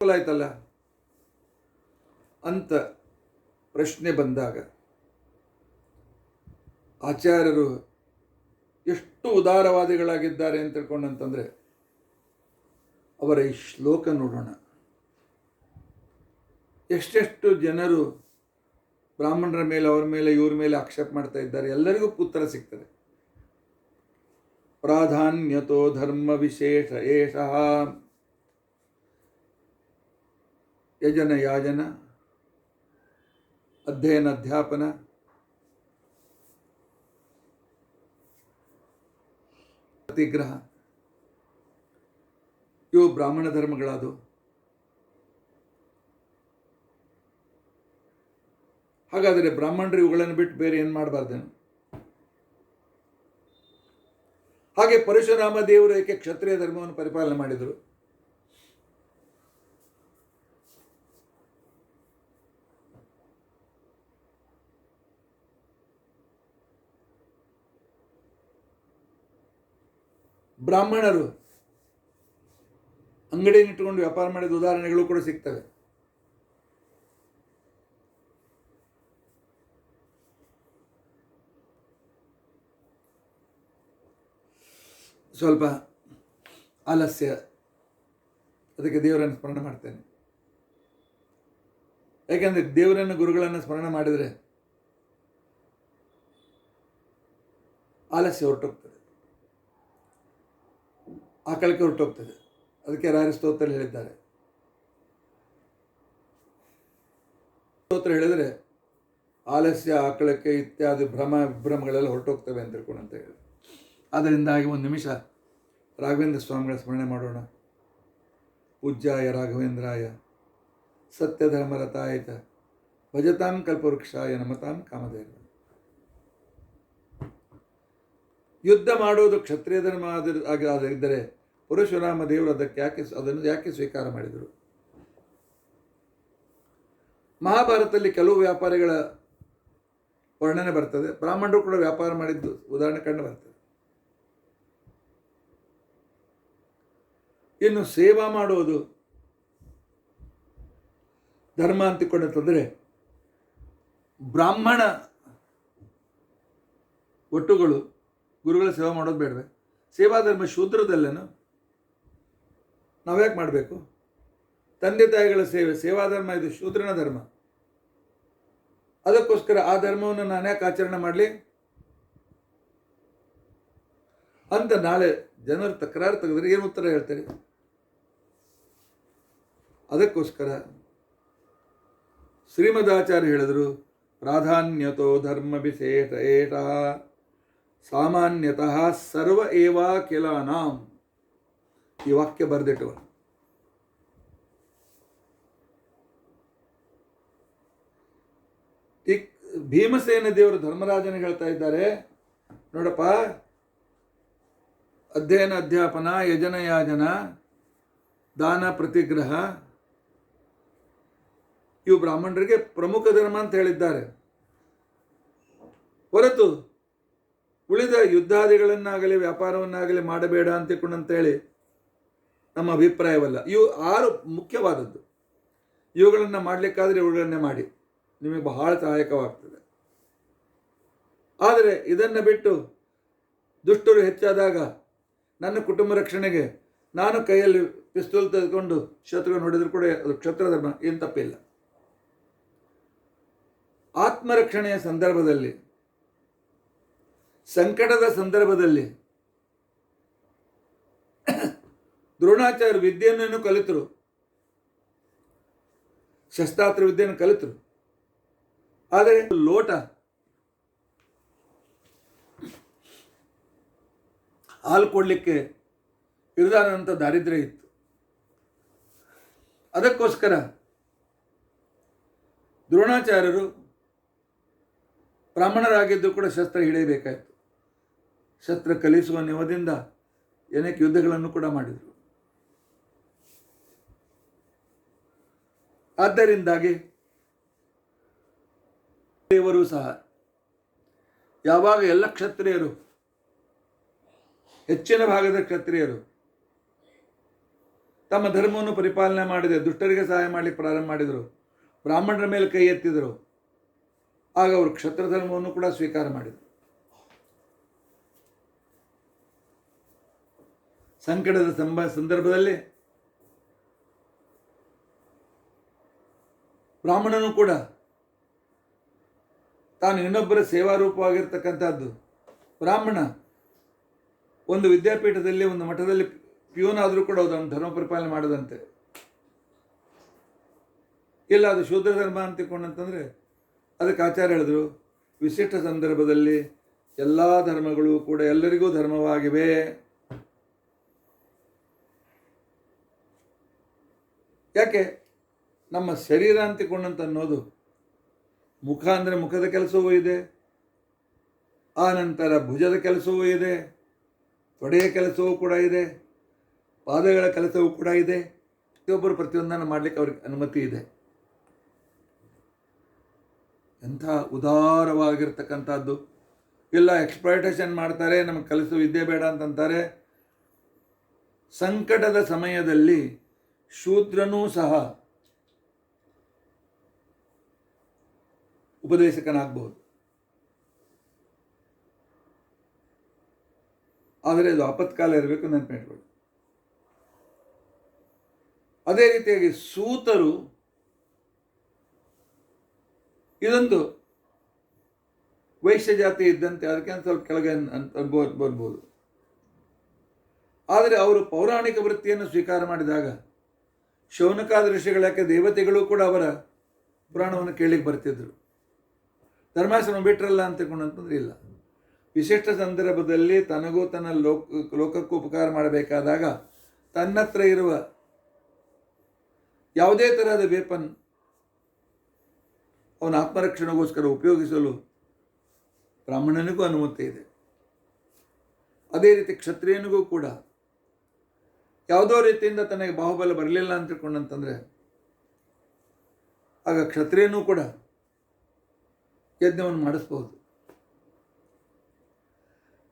A: ಆಯ್ತಲ್ಲ ಅಂತ ಪ್ರಶ್ನೆ ಬಂದಾಗ ಆಚಾರ್ಯರು ಎಷ್ಟು ಉದಾರವಾದಿಗಳಾಗಿದ್ದಾರೆ ಅಂತ ತಿಳ್ಕೊಂಡಂತಂದರೆ ಅವರ ಈ ಶ್ಲೋಕ ನೋಡೋಣ. ಎಷ್ಟೆಷ್ಟು ಜನರು ಬ್ರಾಹ್ಮಣರ ಮೇಲೆ, ಅವರ ಮೇಲೆ, ಇವ್ರ ಮೇಲೆ ಆಕ್ಷೇಪ ಮಾಡ್ತಾ ಇದ್ದಾರೆ. ಎಲ್ಲರಿಗೂ ಉತ್ತರ ಸಿಗ್ತದೆ. ಪ್ರಾಧಾನ್ಯತೋ ಧರ್ಮ ವಿಶೇಷ ಏಷಃ ಯಜನ ಯಾಜನ ಅಧ್ಯಯನ ಅಧ್ಯಾಪನ ಪ್ರತಿಗ್ರಹ ಇವು ಬ್ರಾಹ್ಮಣ ಧರ್ಮಗಳಾದವು. ಹಾಗಾದರೆ ಬ್ರಾಹ್ಮಣರು ಇವುಗಳನ್ನು ಬಿಟ್ಟು ಬೇರೆ ಏನು ಮಾಡಬಾರ್ದೇನು? ಹಾಗೆ ಪರಶುರಾಮ ದೇವರು ಏಕೆ ಕ್ಷತ್ರಿಯ ಧರ್ಮವನ್ನು ಪರಿಪಾಲನೆ ಮಾಡಿದರು? ಬ್ರಾಹ್ಮಣರು ಅಂಗಡಿಯನ್ನಿಟ್ಟುಕೊಂಡು ವ್ಯಾಪಾರ ಮಾಡಿದ ಉದಾಹರಣೆಗಳು ಕೂಡ ಸಿಗ್ತವೆ. ಸ್ವಲ್ಪ ಆಲಸ್ಯ, ಅದಕ್ಕೆ ದೇವರನ್ನು ಸ್ಮರಣೆ ಮಾಡ್ತೇನೆ. ಯಾಕೆಂದರೆ ದೇವರನ್ನು, ಗುರುಗಳನ್ನು ಸ್ಮರಣೆ ಮಾಡಿದರೆ ಆಲಸ್ಯ ಹೊರಟೋಗ್ತದೆ, ಆಕಳಕ್ಕೆ ಹೊರಟೋಗ್ತದೆ. ಅದಕ್ಕೆ ರಾಯರ ಸ್ತೋತ್ರ ಹೇಳಿದ್ದಾರೆ. ಸ್ತೋತ್ರ ಹೇಳಿದರೆ ಆಲಸ್ಯ, ಆಕಳಕ್ಕೆ ಇತ್ಯಾದಿ ವಿಭ್ರಮಗಳೆಲ್ಲ ಹೊರಟೋಗ್ತವೆ ಅಂತ ತಿಳ್ಕೊಂಡು ಹೇಳಿ. ಆದ್ದರಿಂದಾಗಿ ಒಂದು ನಿಮಿಷ ರಾಘವೇಂದ್ರ ಸ್ವಾಮಿಗಳ ಸ್ಮರಣೆ ಮಾಡೋಣ. ಪೂಜ್ಯಾಯ ರಾಘವೇಂದ್ರಾಯ ಸತ್ಯಧರ್ಮರತಾಯ ಚ ಭಜತಾಂ ಕಲ್ಪವೃಕ್ಷಾಯ ನಮತಾಂ ಕಾಮಧೇನು. ಯುದ್ಧ ಮಾಡೋದು ಕ್ಷತ್ರಿಯ ಧರ್ಮ ಆಗಿದ್ದರೆ ಪರಶುರಾಮ ದೇವರು ಅದನ್ನು ಯಾಕೆ ಸ್ವೀಕಾರ ಮಾಡಿದರು? ಮಹಾಭಾರತದಲ್ಲಿ ಕೆಲವು ವ್ಯಾಪಾರಿಗಳ ವರ್ಣನೆ ಬರ್ತದೆ. ಬ್ರಾಹ್ಮಣರು ಕೂಡ ವ್ಯಾಪಾರ ಮಾಡಿದ್ದು ಉದಾಹರಣೆ ಕಂಡು ಬರ್ತದೆ. ಇನ್ನು ಸೇವಾ ಮಾಡೋದು ಧರ್ಮ ಅಂತಿಕೊಂಡಂತಂದರೆ ಬ್ರಾಹ್ಮಣ ಒಟ್ಟುಗಳು ಗುರುಗಳ ಸೇವೆ ಮಾಡೋದು ಬೇಡವೆ? ಸೇವಾ ಧರ್ಮ ಶೂದ್ರದಲ್ಲೇನು? ನಾವ್ಯಾಕೆ ಮಾಡಬೇಕು? ತಂದೆ ತಾಯಿಗಳ ಸೇವೆ ಸೇವಾ ಧರ್ಮ, ಇದು ಶೂದ್ರನ ಧರ್ಮ. ಅದಕ್ಕೋಸ್ಕರ ಆ ಧರ್ಮವನ್ನು ನಾನು ಯಾಕೆ ಆಚರಣೆ ಮಾಡಲಿ ಅಂತ ನಾಳೆ ಜನರು ತಕರಾರು ತೆಗೆದ್ರೆ ಏನು ಉತ್ತರ ಹೇಳ್ತಾರೆ? ಅದಕ್ಕೋಸ್ಕರ ಶ್ರೀಮದಾಚಾರ್ಯ ಹೇಳಿದರು, ಪ್ರಾಧಾನ್ಯತೋ ಧರ್ಮ ವಿಶೇಷ ಏಷಃ ಸಾಮಾನ್ಯತಃ ಸರ್ವ ಏವಾಖಿಲಾನಾಂ. ಈ ವಾಕ್ಯ ಬರೆದಿಟ್ಟವ. ಭೀಮಸೇನ ದೇವರು ಧರ್ಮರಾಜನಿಗೆ ಹೇಳ್ತಾ ಇದ್ದಾರೆ, ನೋಡಪ್ಪ, ಅಧ್ಯಯನ ಅಧ್ಯಾಪನ, ಯಜನ ಯಾಜನ, ದಾನ ಪ್ರತಿಗ್ರಹ ಇವು ಬ್ರಾಹ್ಮಣರಿಗೆ ಪ್ರಮುಖ ಧರ್ಮ ಅಂತ ಹೇಳಿದ್ದಾರೆ. ಹೊರತು ಉಳಿದ ಯುದ್ಧಾದಿಗಳನ್ನಾಗಲಿ ವ್ಯಾಪಾರವನ್ನಾಗಲಿ ಮಾಡಬೇಡ ಅಂತೇಳಿ ನಮ್ಮ ಅಭಿಪ್ರಾಯವಲ್ಲ. ಇವು 6 ಮುಖ್ಯವಾದದ್ದು. ಇವುಗಳನ್ನು ಮಾಡಲಿಕ್ಕಾದರೆ ಇವುಗಳನ್ನೇ ಮಾಡಿ, ನಿಮಗೆ ಬಹಳ ಸಹಾಯಕವಾಗ್ತದೆ. ಆದರೆ ಇದನ್ನು ಬಿಟ್ಟು ದುಷ್ಟರು ಹೆಚ್ಚಾದಾಗ ನನ್ನ ಕುಟುಂಬ ರಕ್ಷಣೆಗೆ ನಾನು ಕೈಯಲ್ಲಿ ಪಿಸ್ತೂಲ್ ತೆಗೆದುಕೊಂಡು ಶತ್ರುಗಳನ್ನು ಹೊಡೆದರೂ ಕೂಡ ಅದು ಕ್ಷತ್ರ ಧರ್ಮ, ಏನು ತಪ್ಪಿಲ್ಲ. ಆತ್ಮರಕ್ಷಣೆಯ ಸಂದರ್ಭದಲ್ಲಿ, ಸಂಕಟದ ಸಂದರ್ಭದಲ್ಲಿ ದ್ರೋಣಾಚಾರ್ಯ ವಿದ್ಯೆಯನ್ನು ಕಲಿತರು, ಶಸ್ತ್ರಾಸ್ತ್ರ ವಿದ್ಯೆಯನ್ನು ಕಲಿತರು. ಆದರೆ ಲೋಟ ಹಾಲು ಕೊಡಲಿಕ್ಕೆ ಇರದಾದಂಥ ದಾರಿದ್ರ್ಯ ಇತ್ತು. ಅದಕ್ಕೋಸ್ಕರ ದ್ರೋಣಾಚಾರ್ಯರು ಬ್ರಾಹ್ಮಣರಾಗಿದ್ದು ಕೂಡ ಶಸ್ತ್ರ ಹಿಡಿಯಬೇಕಾಯಿತು. ಶಸ್ತ್ರ ಕಲಿಸುವ ನೆವದಿಂದ ಅನೇಕ ಯುದ್ಧಗಳನ್ನು ಕೂಡ ಮಾಡಿದರು. ಆದ್ದರಿಂದಾಗಿ ದೇವರು ಸಹ ಯಾವಾಗ ಎಲ್ಲ ಕ್ಷತ್ರಿಯರು ಹೆಚ್ಚಿನ ಭಾಗದ ಕ್ಷತ್ರಿಯರು ತಮ್ಮ ಧರ್ಮವನ್ನು ಪರಿಪಾಲನೆ ಮಾಡಿದೆ, ದುಷ್ಟರಿಗೆ ಸಹಾಯ ಮಾಡಲಿಕ್ಕೆ ಪ್ರಾರಂಭ ಮಾಡಿದರು, ಬ್ರಾಹ್ಮಣರ ಮೇಲೆ ಕೈ ಎತ್ತಿದರು. ಆಗ ಅವರು ಕ್ಷತ್ರ ಧರ್ಮವನ್ನು ಕೂಡ ಸ್ವೀಕಾರ ಮಾಡಿದರು. ಸಂಕಟದ ಸಂದರ್ಭದಲ್ಲಿ ಬ್ರಾಹ್ಮಣನು ಕೂಡ ತಾನು ಇನ್ನೊಬ್ಬರ ಸೇವಾರೂಪವಾಗಿರ್ತಕ್ಕಂಥದ್ದು. ಬ್ರಾಹ್ಮಣ ಒಂದು ವಿದ್ಯಾಪೀಠದಲ್ಲಿ, ಒಂದು ಮಠದಲ್ಲಿ ಪ್ಯೂನ್ ಆದರೂ ಕೂಡ ಅದನ್ನು ಧರ್ಮ ಪರಿಪಾಲನೆ ಮಾಡದಂತೆ. ಇಲ್ಲ, ಅದು ಶೂದ್ರ ಧರ್ಮ ಅಂತಿಕೊಂಡಂತಂದರೆ ಅದಕ್ಕೆ ಆಚಾರ್ಯ ಹೇಳಿದ್ರು, ವಿಶಿಷ್ಟ ಸಂದರ್ಭದಲ್ಲಿ ಎಲ್ಲ ಧರ್ಮಗಳು ಕೂಡ ಎಲ್ಲರಿಗೂ ಧರ್ಮವಾಗಿವೆ. ಯಾಕೆ? ನಮ್ಮ ಶರೀರ ಅಂತಿಕೊಂಡಂತ ಅನ್ನೋದು ಮುಖ ಅಂದರೆ ಮುಖದ ಕೆಲಸವೂ ಇದೆ, ಆ ನಂತರ ಭುಜದ ಕೆಲಸವೂ ಇದೆ, ತೊಡೆಯ ಕೆಲಸವೂ ಕೂಡ ಇದೆ, ಪಾದಗಳ ಕೆಲಸವೂ ಕೂಡ ಇದೆ. ಪ್ರತಿಯೊಬ್ಬರು ಪ್ರತಿಯೊಂದನ್ನು ಮಾಡಲಿಕ್ಕೆ ಅವ್ರಿಗೆ ಅನುಮತಿ ಇದೆ. ಎಂಥ ಉದಾರವಾಗಿರ್ತಕ್ಕಂಥದ್ದು. ಇಲ್ಲ, ಎಕ್ಸ್ಪ್ಲಾಯ್ಟೇಷನ್ ಮಾಡ್ತಾರೆ, ನಮಗೆ ಕಲಿಸೋ ವಿದ್ಯೆ ಬೇಡ ಅಂತಂತಾರೆ. ಸಂಕಟದ ಸಮಯದಲ್ಲಿ ಶೂದ್ರನೂ ಸಹ ಉಪದೇಶಕನಾಗಬಹುದು. ಆದರೆ ಅದು ಆಪತ್ಕಾಲ ಇರಬೇಕು, ನೆನಪಿಟ್ಕೊಳ್ಳಿ. ಅದೇ ರೀತಿಯಾಗಿ ಸೂತರು ಇದೊಂದು ವೈಶ್ಯ ಜಾತಿ ಇದ್ದಂತೆ, ಅದಕ್ಕೆ ಸ್ವಲ್ಪ ಕೆಳಗೆ ಬರ್ಬೋದು. ಆದರೆ ಅವರು ಪೌರಾಣಿಕ ವೃತ್ತಿಯನ್ನು ಸ್ವೀಕಾರ ಮಾಡಿದಾಗ ಶೌನಕಾದ ಋಷಿಗಳ, ಯಾಕೆ ದೇವತೆಗಳು ಕೂಡ ಅವರ ಪುರಾಣವನ್ನು ಕೇಳಲಿಕ್ಕೆ ಬರ್ತಿದ್ರು. ಧರ್ಮಾಶ್ರಮ ಬಿಟ್ರಲ್ಲ ಅಂತಕೊಂಡಂತಂದ್ರೆ ಇಲ್ಲ. ವಿಶಿಷ್ಟ ಸಂದರ್ಭದಲ್ಲಿ ತನಗೂ ತನ್ನ ಲೋಕಕ್ಕೂ ಉಪಕಾರ ಮಾಡಬೇಕಾದಾಗ ತನ್ನತ್ರ ಇರುವ ಯಾವುದೇ ತರಹದ ವೇಪನ್ ಅವನ ಆತ್ಮರಕ್ಷಣೆಗೋಸ್ಕರ ಉಪಯೋಗಿಸಲು ಬ್ರಾಹ್ಮಣನಿಗೂ ಅನುಮತಿ ಇದೆ. ಅದೇ ರೀತಿ ಕ್ಷತ್ರಿಯನಿಗೂ ಕೂಡ ಯಾವುದೋ ರೀತಿಯಿಂದ ತನಗೆ ಬಾಹುಬಲ ಬರಲಿಲ್ಲ ಅಂತ ತಿಳ್ಕೊಂಡಂತಂದರೆ ಆಗ ಕ್ಷತ್ರಿಯನೂ ಕೂಡ ಯಜ್ಞವನ್ನು ಮಾಡಿಸ್ಬೋದು.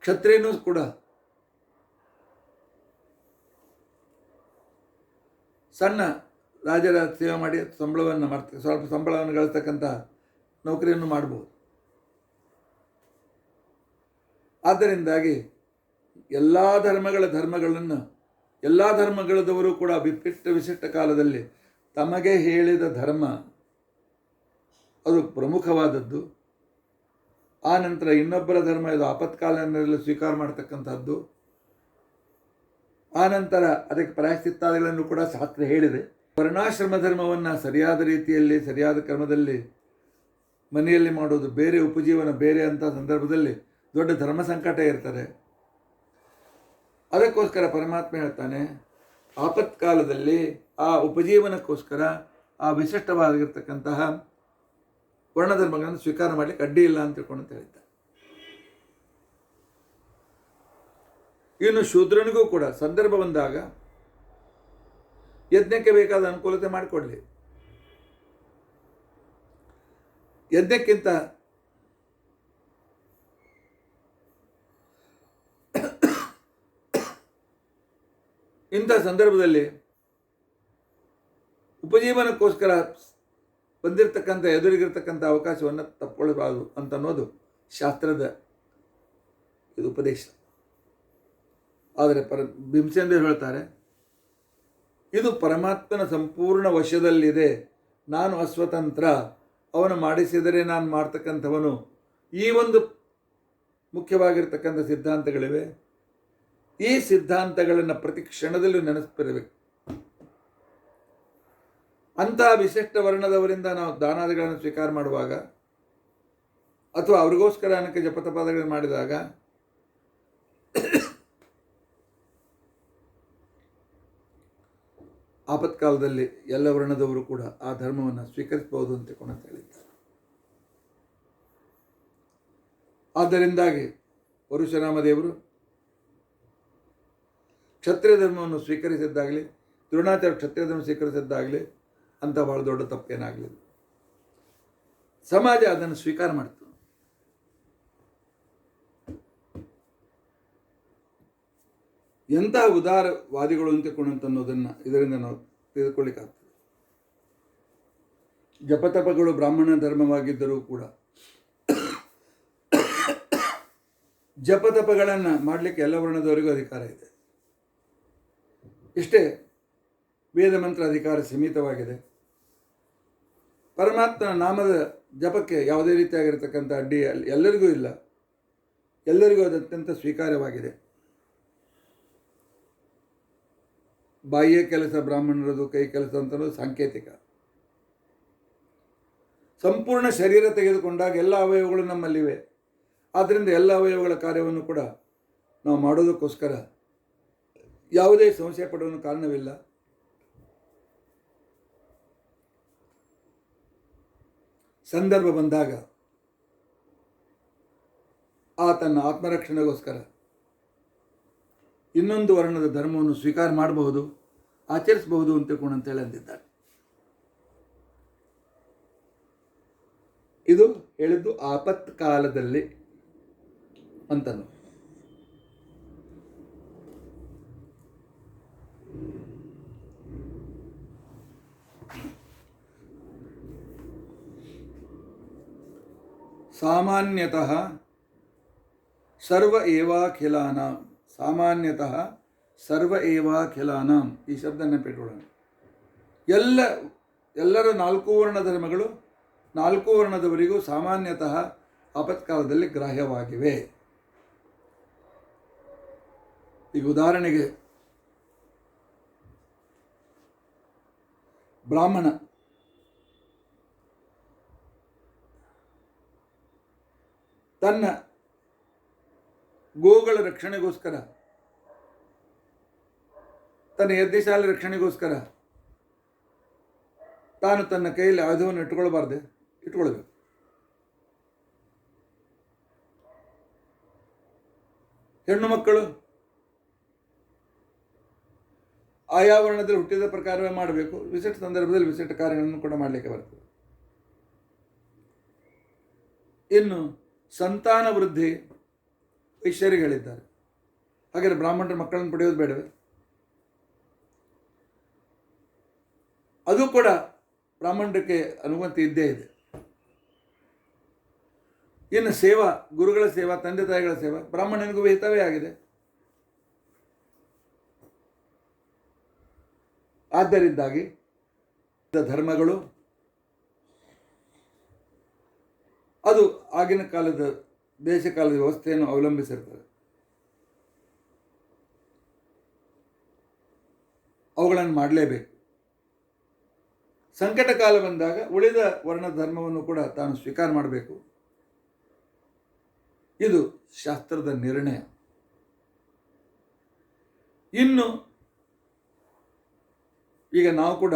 A: ಕ್ಷತ್ರಿಯನೂ ಕೂಡ ಸಣ್ಣ ರಾಜರ ಸೇವೆ ಮಾಡಿ ಸ್ವಲ್ಪ ಸಂಬಳವನ್ನು ಗಳಿಸ್ತಕ್ಕಂಥ ನೌಕರಿಯನ್ನು ಮಾಡಬಹುದು. ಆದ್ದರಿಂದಾಗಿ ಎಲ್ಲ ಧರ್ಮಗಳನ್ನು ಎಲ್ಲ ಧರ್ಮಗಳದವರು ಕೂಡ ವಿಶಿಷ್ಟ ಕಾಲದಲ್ಲಿ ತಮಗೆ ಹೇಳಿದ ಧರ್ಮ ಅದು ಪ್ರಮುಖವಾದದ್ದು. ಆ ನಂತರ ಇನ್ನೊಬ್ಬರ ಧರ್ಮ ಇದು ಆಪತ್ಕಾಲದಲ್ಲಿ ಸ್ವೀಕಾರ ಮಾಡತಕ್ಕಂಥದ್ದು. ಆ ನಂತರ ಅದಕ್ಕೆ ಪ್ರಾಯಶ್ಚಿತ್ತಾದಿಗಳನ್ನು ಕೂಡ ಶಾಸ್ತ್ರ ಹೇಳಿದೆ. ವರ್ಣಾಶ್ರಮ ಧರ್ಮವನ್ನು ಸರಿಯಾದ ರೀತಿಯಲ್ಲಿ ಸರಿಯಾದ ಕ್ರಮದಲ್ಲಿ ಮನೆಯಲ್ಲಿ ಮಾಡೋದು ಬೇರೆ, ಉಪಜೀವನ ಬೇರೆ ಅಂತ ಸಂದರ್ಭದಲ್ಲಿ ದೊಡ್ಡ ಧರ್ಮ ಸಂಕಟ ಇರ್ತಾರೆ. ಅದಕ್ಕೋಸ್ಕರ ಪರಮಾತ್ಮ ಹೇಳ್ತಾನೆ, ಆಪತ್ಕಾಲದಲ್ಲಿ ಆ ಉಪಜೀವನಕ್ಕೋಸ್ಕರ ಆ ವಿಶಿಷ್ಟವಾಗಿರ್ತಕ್ಕಂತಹ ವರ್ಣಧರ್ಮಗಳನ್ನು ಸ್ವೀಕಾರ ಮಾಡಲಿಕ್ಕೆ ಅಡ್ಡಿ ಇಲ್ಲ ಅಂತ ತಿಳ್ಕೊಂಡು ಹೇಳ್ತಾರೆ. ಇನ್ನು ಶೂದ್ರನಿಗೂ ಕೂಡ ಸಂದರ್ಭ ಬಂದಾಗ ಯಜ್ಞಕ್ಕೆ ಬೇಕಾದ ಅನುಕೂಲತೆ ಮಾಡಿಕೊಡ್ಲಿ. ಯಜ್ಞಕ್ಕಿಂತ ಇಂಥ ಸಂದರ್ಭದಲ್ಲಿ ಉಪಜೀವನಕ್ಕೋಸ್ಕರ ಬಂದಿರತಕ್ಕಂಥ ಎದುರಿಗಿರ್ತಕ್ಕಂಥ ಅವಕಾಶವನ್ನು ತಪ್ಪಿಕೊಳ್ಳಬಾರದು ಅಂತ ಅನ್ನೋದು ಶಾಸ್ತ್ರದ ಇದು ಉಪದೇಶ. ಆದರೆ ಭೀಮಸೇನದೇವರು ಹೇಳ್ತಾರೆ, ಇದು ಪರಮಾತ್ಮನ ಸಂಪೂರ್ಣ ವಶದಲ್ಲಿದೆ, ನಾನು ಅಸ್ವತಂತ್ರ, ಅವನು ಮಾಡಿಸಿದರೆ ನಾನು ಮಾಡ್ತಕ್ಕಂಥವನು. ಈ ಒಂದು ಮುಖ್ಯವಾಗಿರ್ತಕ್ಕಂಥ ಸಿದ್ಧಾಂತಗಳಿವೆ. ಈ ಸಿದ್ಧಾಂತಗಳನ್ನು ಪ್ರತಿ ಕ್ಷಣದಲ್ಲೂ ನೆನೆಸ್ತಿರಬೇಕು. ಅಂತಹ ವಿಶಿಷ್ಟ ವರ್ಣದವರಿಂದ ನಾವು ದಾನಾದಿಗಳನ್ನು ಸ್ವೀಕಾರ ಮಾಡುವಾಗ ಅಥವಾ ಅವ್ರಿಗೋಸ್ಕರ ಅನೇಕ ಜಪತಪಾದಗಳನ್ನು ಮಾಡಿದಾಗ ಆಪತ್ಕಾಲದಲ್ಲಿ ಎಲ್ಲ ವರ್ಣದವರು ಕೂಡ ಆ ಧರ್ಮವನ್ನು ಸ್ವೀಕರಿಸಬಹುದು ಅಂತ ಹೇಳಿದ್ದಾರೆ. ಆದ್ದರಿಂದಾಗಿ ಪರಶುರಾಮದೇವರು ಕ್ಷತ್ರಿಯ ಧರ್ಮವನ್ನು ಸ್ವೀಕರಿಸಿದ್ದಾಗಲಿ, ದ್ರೋಣಾಚಾರ್ಯ ಕ್ಷತ್ರಿಯ ಧರ್ಮ ಸ್ವೀಕರಿಸಿದ್ದಾಗಲಿ ಅಂತ ಬಹಳ ದೊಡ್ಡ ತಪ್ಪೇನಾಗಲಿಲ್ಲ. ಸಮಾಜ ಅದನ್ನು ಸ್ವೀಕಾರ ಮಾಡ್ತು. ಎಂತಹ ಉದಾರವಾದಿಗಳು ಅಂತಿಕೊಂಡಂತ ಅನ್ನೋದನ್ನು ಇದರಿಂದ ನಾವು ತಿಳಿದುಕೊಳ್ಳಿಕ್ಕಾಗ್ತದೆ. ಜಪತಪಗಳು ಬ್ರಾಹ್ಮಣ ಧರ್ಮವಾಗಿದ್ದರೂ ಕೂಡ ಜಪತಪಗಳನ್ನು ಮಾಡಲಿಕ್ಕೆ ಎಲ್ಲ ವರ್ಣದವರಿಗೂ ಅಧಿಕಾರ ಇದೆ. ಇಷ್ಟೇ ವೇದ ಮಂತ್ರ ಅಧಿಕಾರ ಸೀಮಿತವಾಗಿದೆ. ಪರಮಾತ್ಮನ ನಾಮದ ಜಪಕ್ಕೆ ಯಾವುದೇ ರೀತಿಯಾಗಿರ್ತಕ್ಕಂಥ ಅಡ್ಡಿ ಎಲ್ಲರಿಗೂ ಇಲ್ಲ. ಎಲ್ಲರಿಗೂ ಅದು ಅತ್ಯಂತ ಸ್ವೀಕಾರ್ಯವಾಗಿದೆ. ಬಾಹ್ಯ ಕೆಲಸ ಬ್ರಾಹ್ಮಣರದು, ಕೈ ಕೆಲಸ ಅಂತಲೂ ಸಾಂಕೇತಿಕ. ಸಂಪೂರ್ಣ ಶರೀರ ತೆಗೆದುಕೊಂಡಾಗ ಎಲ್ಲ ಅವಯವಗಳು ನಮ್ಮಲ್ಲಿವೆ. ಆದ್ದರಿಂದ ಎಲ್ಲ ಅವಯವಗಳ ಕಾರ್ಯವನ್ನು ಕೂಡ ನಾವು ಮಾಡೋದಕ್ಕೋಸ್ಕರ ಯಾವುದೇ ಸಂಶಯ ಪಡುವ ಕಾರಣವಿಲ್ಲ. ಸಂದರ್ಭ ಬಂದಾಗ ತನ್ನ ಆತ್ಮರಕ್ಷಣೆಗೋಸ್ಕರ ಇನ್ನೊಂದು ವರ್ಣದ ಧರ್ಮವನ್ನು ಸ್ವೀಕಾರ ಮಾಡಬಹುದು, ಆಚರಿಸಬಹುದು ಅಂತ ತಿಳ್ಕೊಂಡಂತೇಳಿ ಅಂದಿದ್ದಾರೆ. ಇದು ಹೇಳಿದ್ದು ಆಪತ್ ಕಾಲದಲ್ಲಿ ಅಂತನು. ಸಾಮಾನ್ಯತಃ ಸರ್ವ ಏವಾಖಿಲಾನಾಂ, ಸಾಮಾನ್ಯತಃ ಸರ್ವ ಏವಾಖಿಲಾನಾಂ, ಈ ಶಬ್ದ ನೆನಪಿಟ್ಟುಕೊಳ್ಳೋಣ. ಎಲ್ಲರ 4 ವರ್ಣ ಧರ್ಮಗಳು 4 ವರ್ಣದವರಿಗೂ ಸಾಮಾನ್ಯತಃ ಆಪತ್ಕಾಲದಲ್ಲಿ ಗ್ರಾಹ್ಯವಾಗಿವೆ. ಈಗ ಉದಾಹರಣೆಗೆ ಬ್ರಾಹ್ಮಣ ತನ್ನ ಗೋಗಳ ರಕ್ಷಣೆಗೋಸ್ಕರ, ತನ್ನ ಯಜ್ಞಶಾಲೆ ರಕ್ಷಣೆಗೋಸ್ಕರ ತಾನು ತನ್ನ ಕೈಯಲ್ಲಿ ಆಯುಧವನ್ನು ಇಟ್ಕೊಳ್ಬೇಕು. ಹೆಣ್ಣು ಮಕ್ಕಳು ಆಯಾ ವರ್ಣದಲ್ಲಿ ಹುಟ್ಟಿದ ಪ್ರಕಾರವೇ ಮಾಡಬೇಕು. ವಿಶಿಷ್ಟ ಸಂದರ್ಭದಲ್ಲಿ ವಿಶಿಷ್ಟ ಕಾರ್ಯಗಳನ್ನು ಕೂಡ ಮಾಡಲಿಕ್ಕೆ ಬರ್ತದೆ. ಇನ್ನು ಸಂತಾನ ವೃದ್ಧಿ ವೈಶ್ಯರಿಗೆ ಹೇಳಿದ್ದಾರೆ. ಹಾಗಾದರೆ ಬ್ರಾಹ್ಮಣರ ಮಕ್ಕಳನ್ನು ಪಡೆಯೋದು ಬೇಡವೇ? ಅದು ಕೂಡ ಬ್ರಾಹ್ಮಣಕ್ಕೆ ಅನುಮತಿ ಇದ್ದೇ ಇದೆ. ಇನ್ನು ಸೇವಾ, ಗುರುಗಳ ಸೇವಾ, ತಂದೆ ತಾಯಿಗಳ ಸೇವಾ ಬ್ರಾಹ್ಮಣನಿಗೂ ವಿಹಿತವೇ ಆಗಿದೆ. ಆದ್ದರಿಂದಾಗಿ ಧರ್ಮಗಳು ಅದು ಆಗಿನ ಕಾಲದ ದೇಶಕಾಲದ ವ್ಯವಸ್ಥೆಯನ್ನು ಅವಲಂಬಿಸಿರ್ತದೆ. ಅವುಗಳನ್ನು ಮಾಡಲೇಬೇಕು. ಸಂಕಟ ಕಾಲ ಬಂದಾಗ ಉಳಿದ ವರ್ಣ ಧರ್ಮವನ್ನು ಕೂಡ ತಾನು ಸ್ವೀಕಾರ ಮಾಡಬೇಕು. ಇದು ಶಾಸ್ತ್ರದ ನಿರ್ಣಯ. ಇನ್ನು ಈಗ ನಾವು ಕೂಡ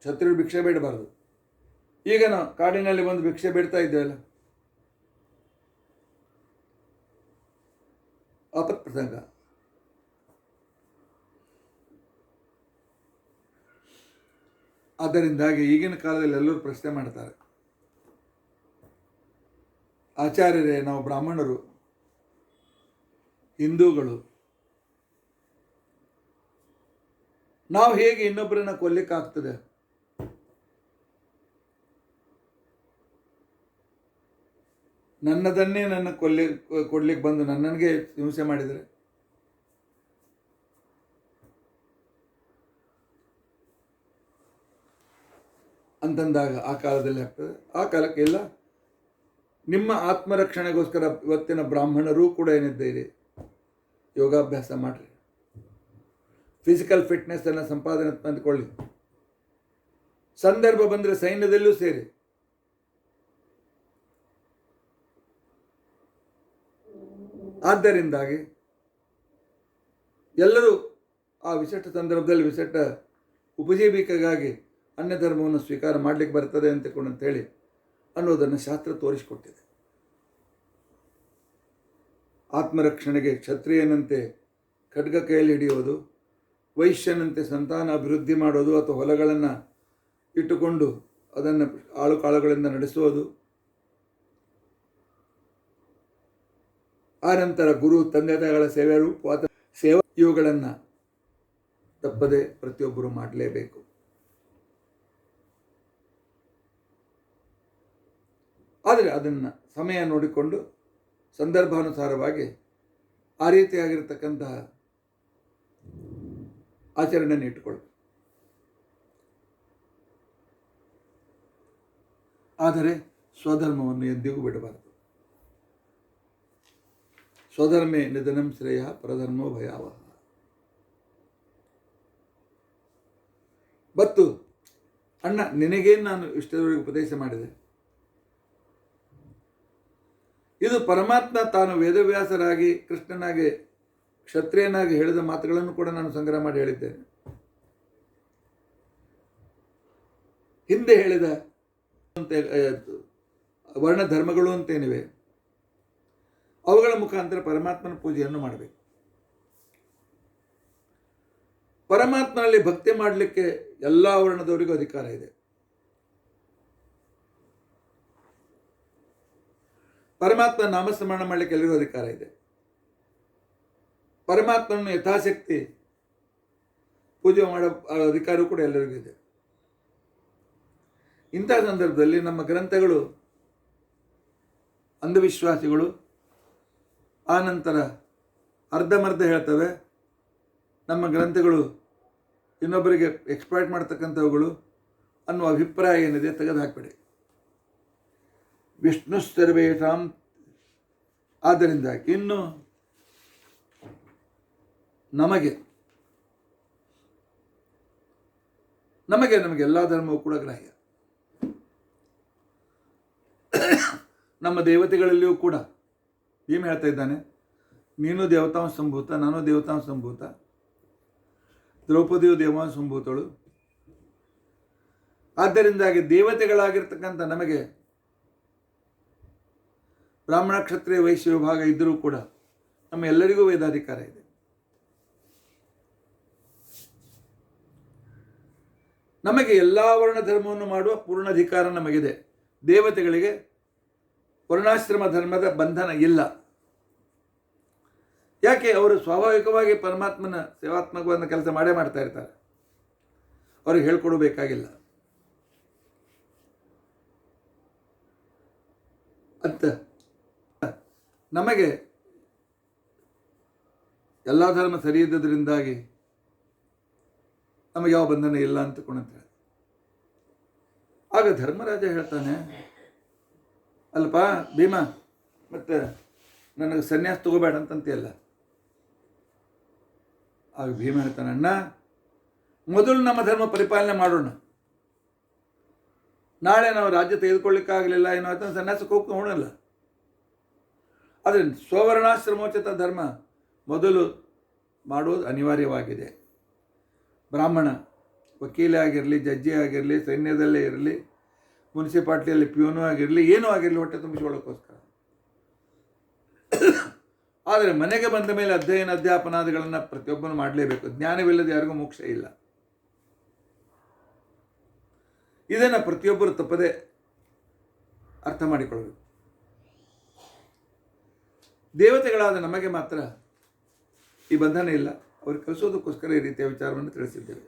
A: ಕ್ಷತ್ರಿಯರು ಭಿಕ್ಷೆ ಬೇಡಬಾರದು. ಈಗ ನಾವು ಕಾಡಿನಲ್ಲಿ ಒಂದು ಭಿಕ್ಷೆ ಬೇಡ್ತಾ ಇದ್ದೇವಲ್ಲ, ಆಪತ್ ಪ್ರಸಂಗ. ಆದ್ದರಿಂದಾಗಿ ಈಗಿನ ಕಾಲದಲ್ಲಿ ಎಲ್ಲರೂ ಪ್ರಶ್ನೆ ಮಾಡ್ತಾರೆ, ಆಚಾರ್ಯರೇ, ನಾವು ಬ್ರಾಹ್ಮಣರು, ಹಿಂದೂಗಳು, ನಾವು ಹೇಗೆ ಇನ್ನೊಬ್ಬರನ್ನ ಕೊಲ್ಲಿಕ್ಕಾಗ್ತದೆ? ನನ್ನದನ್ನೇ ಕೊಡ್ಲಿಕ್ಕೆ ಬಂದು ನನಗೆ ಹಿಂಸೆ ಮಾಡಿದರೆ ಅಂತಂದಾಗ ಆ ಕಾಲದಲ್ಲಿ ಆಗ್ತದೆ. ಆ ಕಾಲಕ್ಕೆ ಇಲ್ಲ. ನಿಮ್ಮ ಆತ್ಮರಕ್ಷಣೆಗೋಸ್ಕರ ಇವತ್ತಿನ ಬ್ರಾಹ್ಮಣರೂ ಕೂಡ ಏನಿದ್ದೀರಿ, ಯೋಗಾಭ್ಯಾಸ ಮಾಡಿರಿ, ಫಿಸಿಕಲ್ ಫಿಟ್ನೆಸ್ಸನ್ನು ಸಂಪಾದನೆ ತಂದುಕೊಳ್ಳಿ. ಸಂದರ್ಭ ಬಂದರೆ ಸೈನ್ಯದಲ್ಲೂ ಸೇರಿ. ಆದ್ದರಿಂದಾಗಿ ಎಲ್ಲರೂ ಆ ವಿಶಿಷ್ಟ ಸಂದರ್ಭದಲ್ಲಿ ವಿಶಿಷ್ಟ ಉಪಜೀವಿಕೆಗಾಗಿ ಅನ್ಯ ಧರ್ಮವನ್ನು ಸ್ವೀಕಾರ ಮಾಡಲಿಕ್ಕೆ ಬರ್ತದೆ ಅಂತೇಳಿ ಅನ್ನೋದನ್ನು ಶಾಸ್ತ್ರ ತೋರಿಸಿಕೊಟ್ಟಿದೆ. ಆತ್ಮರಕ್ಷಣೆಗೆ ಕ್ಷತ್ರಿಯನಂತೆ ಖಡ್ಗ ಕೈಯಲ್ಲಿ ಹಿಡಿಯೋದು, ವೈಶ್ಯನಂತೆ ಸಂತಾನ ಅಭಿವೃದ್ಧಿ ಮಾಡೋದು ಅಥವಾ ಹೊಲಗಳನ್ನು ಇಟ್ಟುಕೊಂಡು ಅದನ್ನು ಆಳುಕಾಳುಗಳಿಂದ ನಡೆಸೋದು, ಆ ನಂತರ ಗುರು ತಂದೆ ತಾಯಿಗಳ ಸೇವೆ ಇವುಗಳನ್ನು ತಪ್ಪದೆ ಪ್ರತಿಯೊಬ್ಬರು ಮಾಡಲೇಬೇಕು. ಆದರೆ ಅದನ್ನು ಸಮಯ ನೋಡಿಕೊಂಡು ಸಂದರ್ಭಾನುಸಾರವಾಗಿ ಆ ರೀತಿಯಾಗಿರ್ತಕ್ಕಂತಹ ಆಚರಣೆಯನ್ನು ಇಟ್ಟುಕೊಳ್ಳಿ. ಆದರೆ ಸ್ವಧರ್ಮವನ್ನು ಎಂದಿಗೂ ಬಿಡಬಾರದು. ಸ್ವಧರ್ಮೇ ನಿಧನಂ ಶ್ರೇಯ ಪರಧರ್ಮೋ ಭಯಾವಹ. ಮತ್ತು ಅಣ್ಣ, ನಿನಗೇನು ನಾನು ಇಷ್ಟದವರೆಗೆ ಉಪದೇಶ ಮಾಡಿದೆ, ಇದು ಪರಮಾತ್ಮ ತಾನು ವೇದವ್ಯಾಸರಾಗಿ ಕೃಷ್ಣನಾಗಿ ಕ್ಷತ್ರಿಯನಾಗಿ ಹೇಳಿದ ಮಾತುಗಳನ್ನು ಕೂಡ ನಾನು ಸಂಗ್ರಹ ಮಾಡಿ ಹೇಳಿದ್ದೇನೆ. ಹಿಂದೆ ಹೇಳಿದ ವರ್ಣ ಧರ್ಮಗಳು ಅಂತೇನಿವೆ, ಅವುಗಳ ಮುಖಾಂತರ ಪರಮಾತ್ಮನ ಪೂಜೆಯನ್ನು ಮಾಡಬೇಕು. ಪರಮಾತ್ಮನಲ್ಲಿ ಭಕ್ತಿ ಮಾಡಲಿಕ್ಕೆ ಎಲ್ಲ ವರ್ಣದವರಿಗೂ ಅಧಿಕಾರ ಇದೆ. ಪರಮಾತ್ಮ ನಾಮಸ್ಮರಣ ಮಾಡಲಿಕ್ಕೆ ಎಲ್ಲರಿಗೂ ಅಧಿಕಾರ ಇದೆ. ಪರಮಾತ್ಮನನ್ನು ಯಥಾಶಕ್ತಿ ಪೂಜೆ ಮಾಡೋ ಅಧಿಕಾರವೂ ಕೂಡ ಎಲ್ಲರಿಗೂ ಇದೆ. ಇಂಥ ಸಂದರ್ಭದಲ್ಲಿ ನಮ್ಮ ಗ್ರಂಥಗಳು ಅಂಧವಿಶ್ವಾಸಿಗಳು, ಆನಂತರ ಅರ್ಧಮರ್ಧ ಹೇಳ್ತವೆ, ನಮ್ಮ ಗ್ರಂಥಗಳು ಇನ್ನೊಬ್ಬರಿಗೆ ಎಕ್ಸ್ಪ್ಲಾಯ್ಟ್ ಮಾಡ್ತಕ್ಕಂಥವುಗಳು ಅನ್ನುವ ಅಭಿಪ್ರಾಯ ಏನಿದೆ ತೆಗೆದು ಹಾಕಬೇಡಿ. ವಿಷ್ಣು ಸರ್ವೇಷಾಂ. ಆದ್ದರಿಂದ ಇನ್ನು ನಮಗೆ ಎಲ್ಲ ಧರ್ಮವೂ ಕೂಡ ಗ್ರಾಹ್ಯ. ನಮ್ಮ ದೇವತೆಗಳಲ್ಲಿಯೂ ಕೂಡ ಏನು ಹೇಳ್ತಾ ಇದ್ದಾನೆ, ನೀನು ದೇವತಾಂಶ ಸಂಭೂತ, ನಾನು ದೇವತಾಂಶ ಸಂಭೂತ, ದ್ರೌಪದಿಯು ದೇವಾಂಶ ಸಂಭೂತಳು. ಆದ್ದರಿಂದಾಗಿ ದೇವತೆಗಳಾಗಿರ್ತಕ್ಕಂಥ ನಮಗೆ ಬ್ರಾಹ್ಮಣ ಕ್ಷತ್ರಿಯ ವೈಶ್ಯ ವಿಭಾಗ ಇದ್ದರೂ ಕೂಡ ನಮ್ಮ ಎಲ್ಲರಿಗೂ ವೇದಾಧಿಕಾರ ಇದೆ. ನಮಗೆ ಎಲ್ಲ ವರ್ಣ ಧರ್ಮವನ್ನು ಮಾಡುವ ಪೂರ್ಣಾಧಿಕಾರ ನಮಗಿದೆ. ದೇವತೆಗಳಿಗೆ ವರ್ಣಾಶ್ರಮ ಧರ್ಮದ ಬಂಧನ ಇಲ್ಲ. ಯಾಕೆ? ಅವರು ಸ್ವಾಭಾವಿಕವಾಗಿ ಪರಮಾತ್ಮನ ಸೇವಾತ್ಮಕವಾದ ಕೆಲಸ ಮಾಡೇ ಮಾಡ್ತಾ ಇರ್ತಾರೆ, ಅವ್ರಿಗೆ ಹೇಳ್ಕೊಡಬೇಕಾಗಿಲ್ಲ ಅಂತ. ನಮಗೆ ಎಲ್ಲ ಧರ್ಮ ಸರಿ ಇದ್ದದ್ರಿಂದಾಗಿ ನಮಗೆ ಯಾವ ಬಂಧನ ಇಲ್ಲ ಅಂತಕೊಂಡಂತ ಹೇಳಿ. ಆಗ ಧರ್ಮರಾಜ ಹೇಳ್ತಾನೆ, ಅಲ್ಪ ಭೀಮ, ಮತ್ತೆ ನನಗೆ ಸನ್ಯಾಸ ತಗೋಬೇಡ ಅಂತಂತೆಯಲ್ಲ. ಆಗ ಭೀಮ ಹೇಳ್ತಾನೆ, ಅಣ್ಣ, ಮೊದಲು ನಮ್ಮ ಧರ್ಮ ಪರಿಪಾಲನೆ ಮಾಡೋಣ. ನಾಳೆ ನಾವು ರಾಜ್ಯ ತೆಗೆದುಕೊಳ್ಳಿಕ್ಕಾಗಲಿಲ್ಲ ಏನೋ ಆಯ್ತು, ಸನ್ಯಾಸಕ್ಕೆ ಹೋಗೋಣಲ್ಲ. ಆದರೆ ಸ್ವವರ್ಣಾಶ್ರಮೋಚಿತ ಧರ್ಮ ಮೊದಲು ಮಾಡೋದು ಅನಿವಾರ್ಯವಾಗಿದೆ. ಬ್ರಾಹ್ಮಣ ವಕೀಲೆ ಆಗಿರಲಿ, ಜಡ್ಜಿ ಆಗಿರಲಿ, ಸೈನ್ಯದಲ್ಲೇ ಇರಲಿ, ಮುನ್ಸಿಪಾಲ್ಟಿಯಲ್ಲಿ ಪ್ಯೂನು ಆಗಿರಲಿ, ಏನೂ ಆಗಿರಲಿ, ಹೊಟ್ಟೆ ತುಂಬಿಸಿಕೊಳ್ಳೋಕ್ಕೋಸ್ಕರ. ಆದರೆ ಮನೆಗೆ ಬಂದ ಮೇಲೆ ಅಧ್ಯಯನ ಅಧ್ಯಾಪನಾದಿಗಳನ್ನು ಪ್ರತಿಯೊಬ್ಬನು ಮಾಡಲೇಬೇಕು. ಜ್ಞಾನವಿಲ್ಲದೆ ಯಾರಿಗೂ ಮೋಕ್ಷ ಇಲ್ಲ. ಇದನ್ನು ಪ್ರತಿಯೊಬ್ಬರು ತಪ್ಪದೆ ಅರ್ಥ ಮಾಡಿಕೊಳ್ಳಬೇಕು. ದೇವತೆಗಳಾದ ನಮಗೆ ಮಾತ್ರ ಈ ಬಂಧನ ಇಲ್ಲ. ಅವ್ರಿಗೆ ಕಲಿಸೋದಕ್ಕೋಸ್ಕರ ಈ ರೀತಿಯ ವಿಚಾರವನ್ನು ತಿಳಿಸಿದ್ದೇವೆ.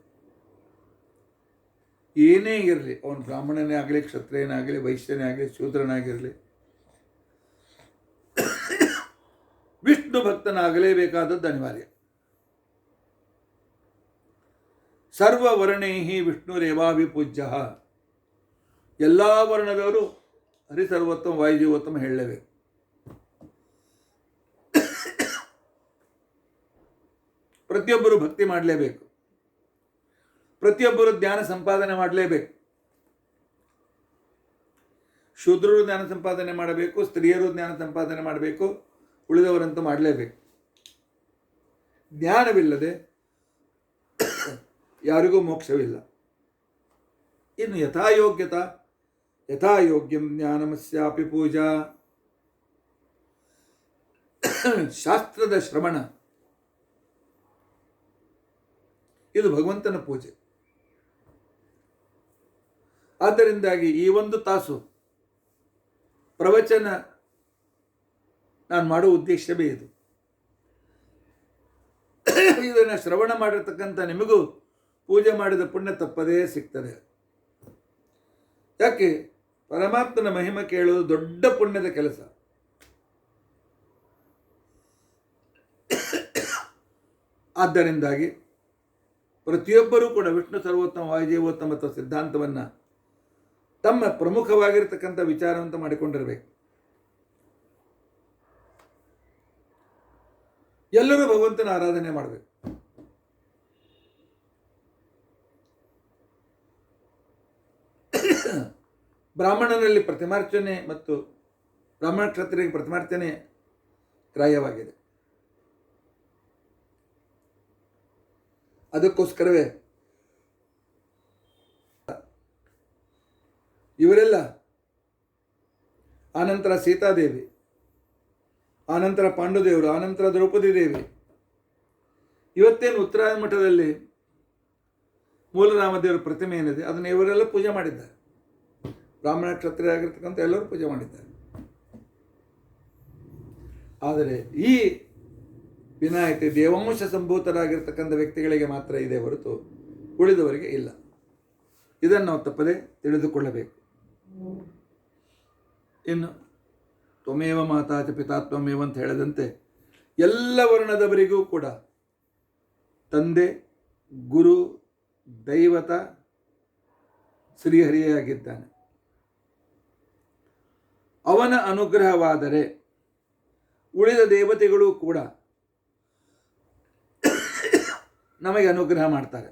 A: ಏನೇ ಇರಲಿ, ಅವನು ಬ್ರಾಹ್ಮಣನೇ ಆಗಲಿ, ಕ್ಷತ್ರಿಯನೇ ಆಗಲಿ, ವೈಶ್ಯನೇ ಆಗಲಿ, ಶೂದ್ರನಾಗಿರಲಿ, ವಿಷ್ಣು ಭಕ್ತನಾಗಲೇಬೇಕಾದದ್ದು ಅನಿವಾರ್ಯ. ಸರ್ವವರ್ಣೈ ವಿಷ್ಣುರೇವಾಭಿಪೂಜ್ಯ. ಎಲ್ಲ ವರ್ಣದವರು ಹರಿಸರ್ವೋತ್ತಮ ವಾಯುಜೀವೋತ್ತಮ ಹೇಳಲೇಬೇಕು. ಪ್ರತಿಯೊಬ್ಬರು ಭಕ್ತಿ ಮಾಡಲೇಬೇಕು. ಪ್ರತಿಯೊಬ್ಬರು ಜ್ಞಾನ ಸಂಪಾದನೆ ಮಾಡಲೇಬೇಕು. ಶೂದ್ರರು ಜ್ಞಾನ ಸಂಪಾದನೆ ಮಾಡಬೇಕು, ಸ್ತ್ರೀಯರು ಜ್ಞಾನ ಸಂಪಾದನೆ ಮಾಡಬೇಕು, ಉಳಿದವರಂತೂ ಮಾಡಲೇಬೇಕು. ಜ್ಞಾನವಿಲ್ಲದೆ ಯಾರಿಗೂ ಮೋಕ್ಷವಿಲ್ಲ. ಇನ್ನು ಯಥಾಯೋಗ್ಯಂ ಜ್ಞಾನಮಸ್ಯಾಪಿ ಪೂಜಾ. ಶಾಸ್ತ್ರದ ಶ್ರವಣ ಇದು ಭಗವಂತನ ಪೂಜೆ. ಆದ್ದರಿಂದಾಗಿ ಈ ಒಂದು ತಾಸು ಪ್ರವಚನ ನಾನು ಮಾಡುವ ಉದ್ದೇಶವೇ ಇದು. ಇದನ್ನು ಶ್ರವಣ ಮಾಡಿರ್ತಕ್ಕಂಥ ನಿಮಗೂ ಪೂಜೆ ಮಾಡಿದ ಪುಣ್ಯ ತಪ್ಪದೇ ಸಿಗ್ತದೆ. ಯಾಕೆ? ಪರಮಾತ್ಮನ ಮಹಿಮೆ ಕೇಳುವುದು ದೊಡ್ಡ ಪುಣ್ಯದ ಕೆಲಸ. ಆದ್ದರಿಂದಾಗಿ ಪ್ರತಿಯೊಬ್ಬರೂ ಕೂಡ ವಿಷ್ಣು ಸರ್ವೋತ್ತಮ ವಾಯುಜೀವೋತ್ತಮ ಅಥವಾ ಸಿದ್ಧಾಂತವನ್ನು ತಮ್ಮ ಪ್ರಮುಖವಾಗಿರ್ತಕ್ಕಂಥ ವಿಚಾರವಂತ ಮಾಡಿಕೊಂಡಿರಬೇಕು. ಎಲ್ಲರೂ ಭಗವಂತನ ಆರಾಧನೆ ಮಾಡಬೇಕು. ಬ್ರಾಹ್ಮಣನಲ್ಲಿ ಪ್ರತಿಮಾರ್ಚನೆ ಮತ್ತು ಬ್ರಾಹ್ಮಣ ಕ್ಷತ್ರಿಯರಿಗೆ ಪ್ರತಿಮಾರ್ಚನೆ ಗ್ರಾಹ್ಯವಾಗಿದೆ. ಅದಕ್ಕೋಸ್ಕರವೇ ಇವರೆಲ್ಲ, ಆನಂತರ ಸೀತಾದೇವಿ, ಆನಂತರ ಪಾಂಡುದೇವರು, ಆನಂತರ ದ್ರೌಪದಿ ದೇವಿ, ಇವತ್ತೇನು ಉತ್ತರಾಯಣ ಮಠದಲ್ಲಿ ಮೂಲರಾಮದೇವರ ಪ್ರತಿಮೆ ಏನಿದೆ ಅದನ್ನು ಇವರೆಲ್ಲ ಪೂಜೆ ಮಾಡಿದ್ದಾರೆ. ಬ್ರಾಹ್ಮಣ ಕ್ಷತ್ರಿಯ ಆಗಿರ್ತಕ್ಕಂಥ ಎಲ್ಲರೂ ಪೂಜೆ ಮಾಡಿದ್ದಾರೆ. ಆದರೆ ಈ ವಿನಾಯಕ ದೇವಾಂಶ ಸಂಭೂತರಾಗಿರ್ತಕ್ಕಂಥ ವ್ಯಕ್ತಿಗಳಿಗೆ ಮಾತ್ರ ಇದೆ ಹೊರತು ಉಳಿದವರಿಗೆ ಇಲ್ಲ. ಇದನ್ನು ನಾವು ತಪ್ಪದೇ ತಿಳಿದುಕೊಳ್ಳಬೇಕು. ಇನ್ನು ತ್ವಮೇವ ಮಾತಾ ಚ ಪಿತಾ ತ್ವಮೇವ ಅಂತ ಹೇಳಿದಂತೆ ಎಲ್ಲ ವರ್ಣದವರಿಗೂ ಕೂಡ ತಂದೆ, ಗುರು, ದೈವತ ಶ್ರೀಹರಿಯಾಗಿದ್ದಾನೆ. ಅವನ ಅನುಗ್ರಹವಾದರೆ ಉಳಿದ ದೇವತೆಗಳು ಕೂಡ ನಮಗೆ ಅನುಗ್ರಹ ಮಾಡ್ತಾರೆ.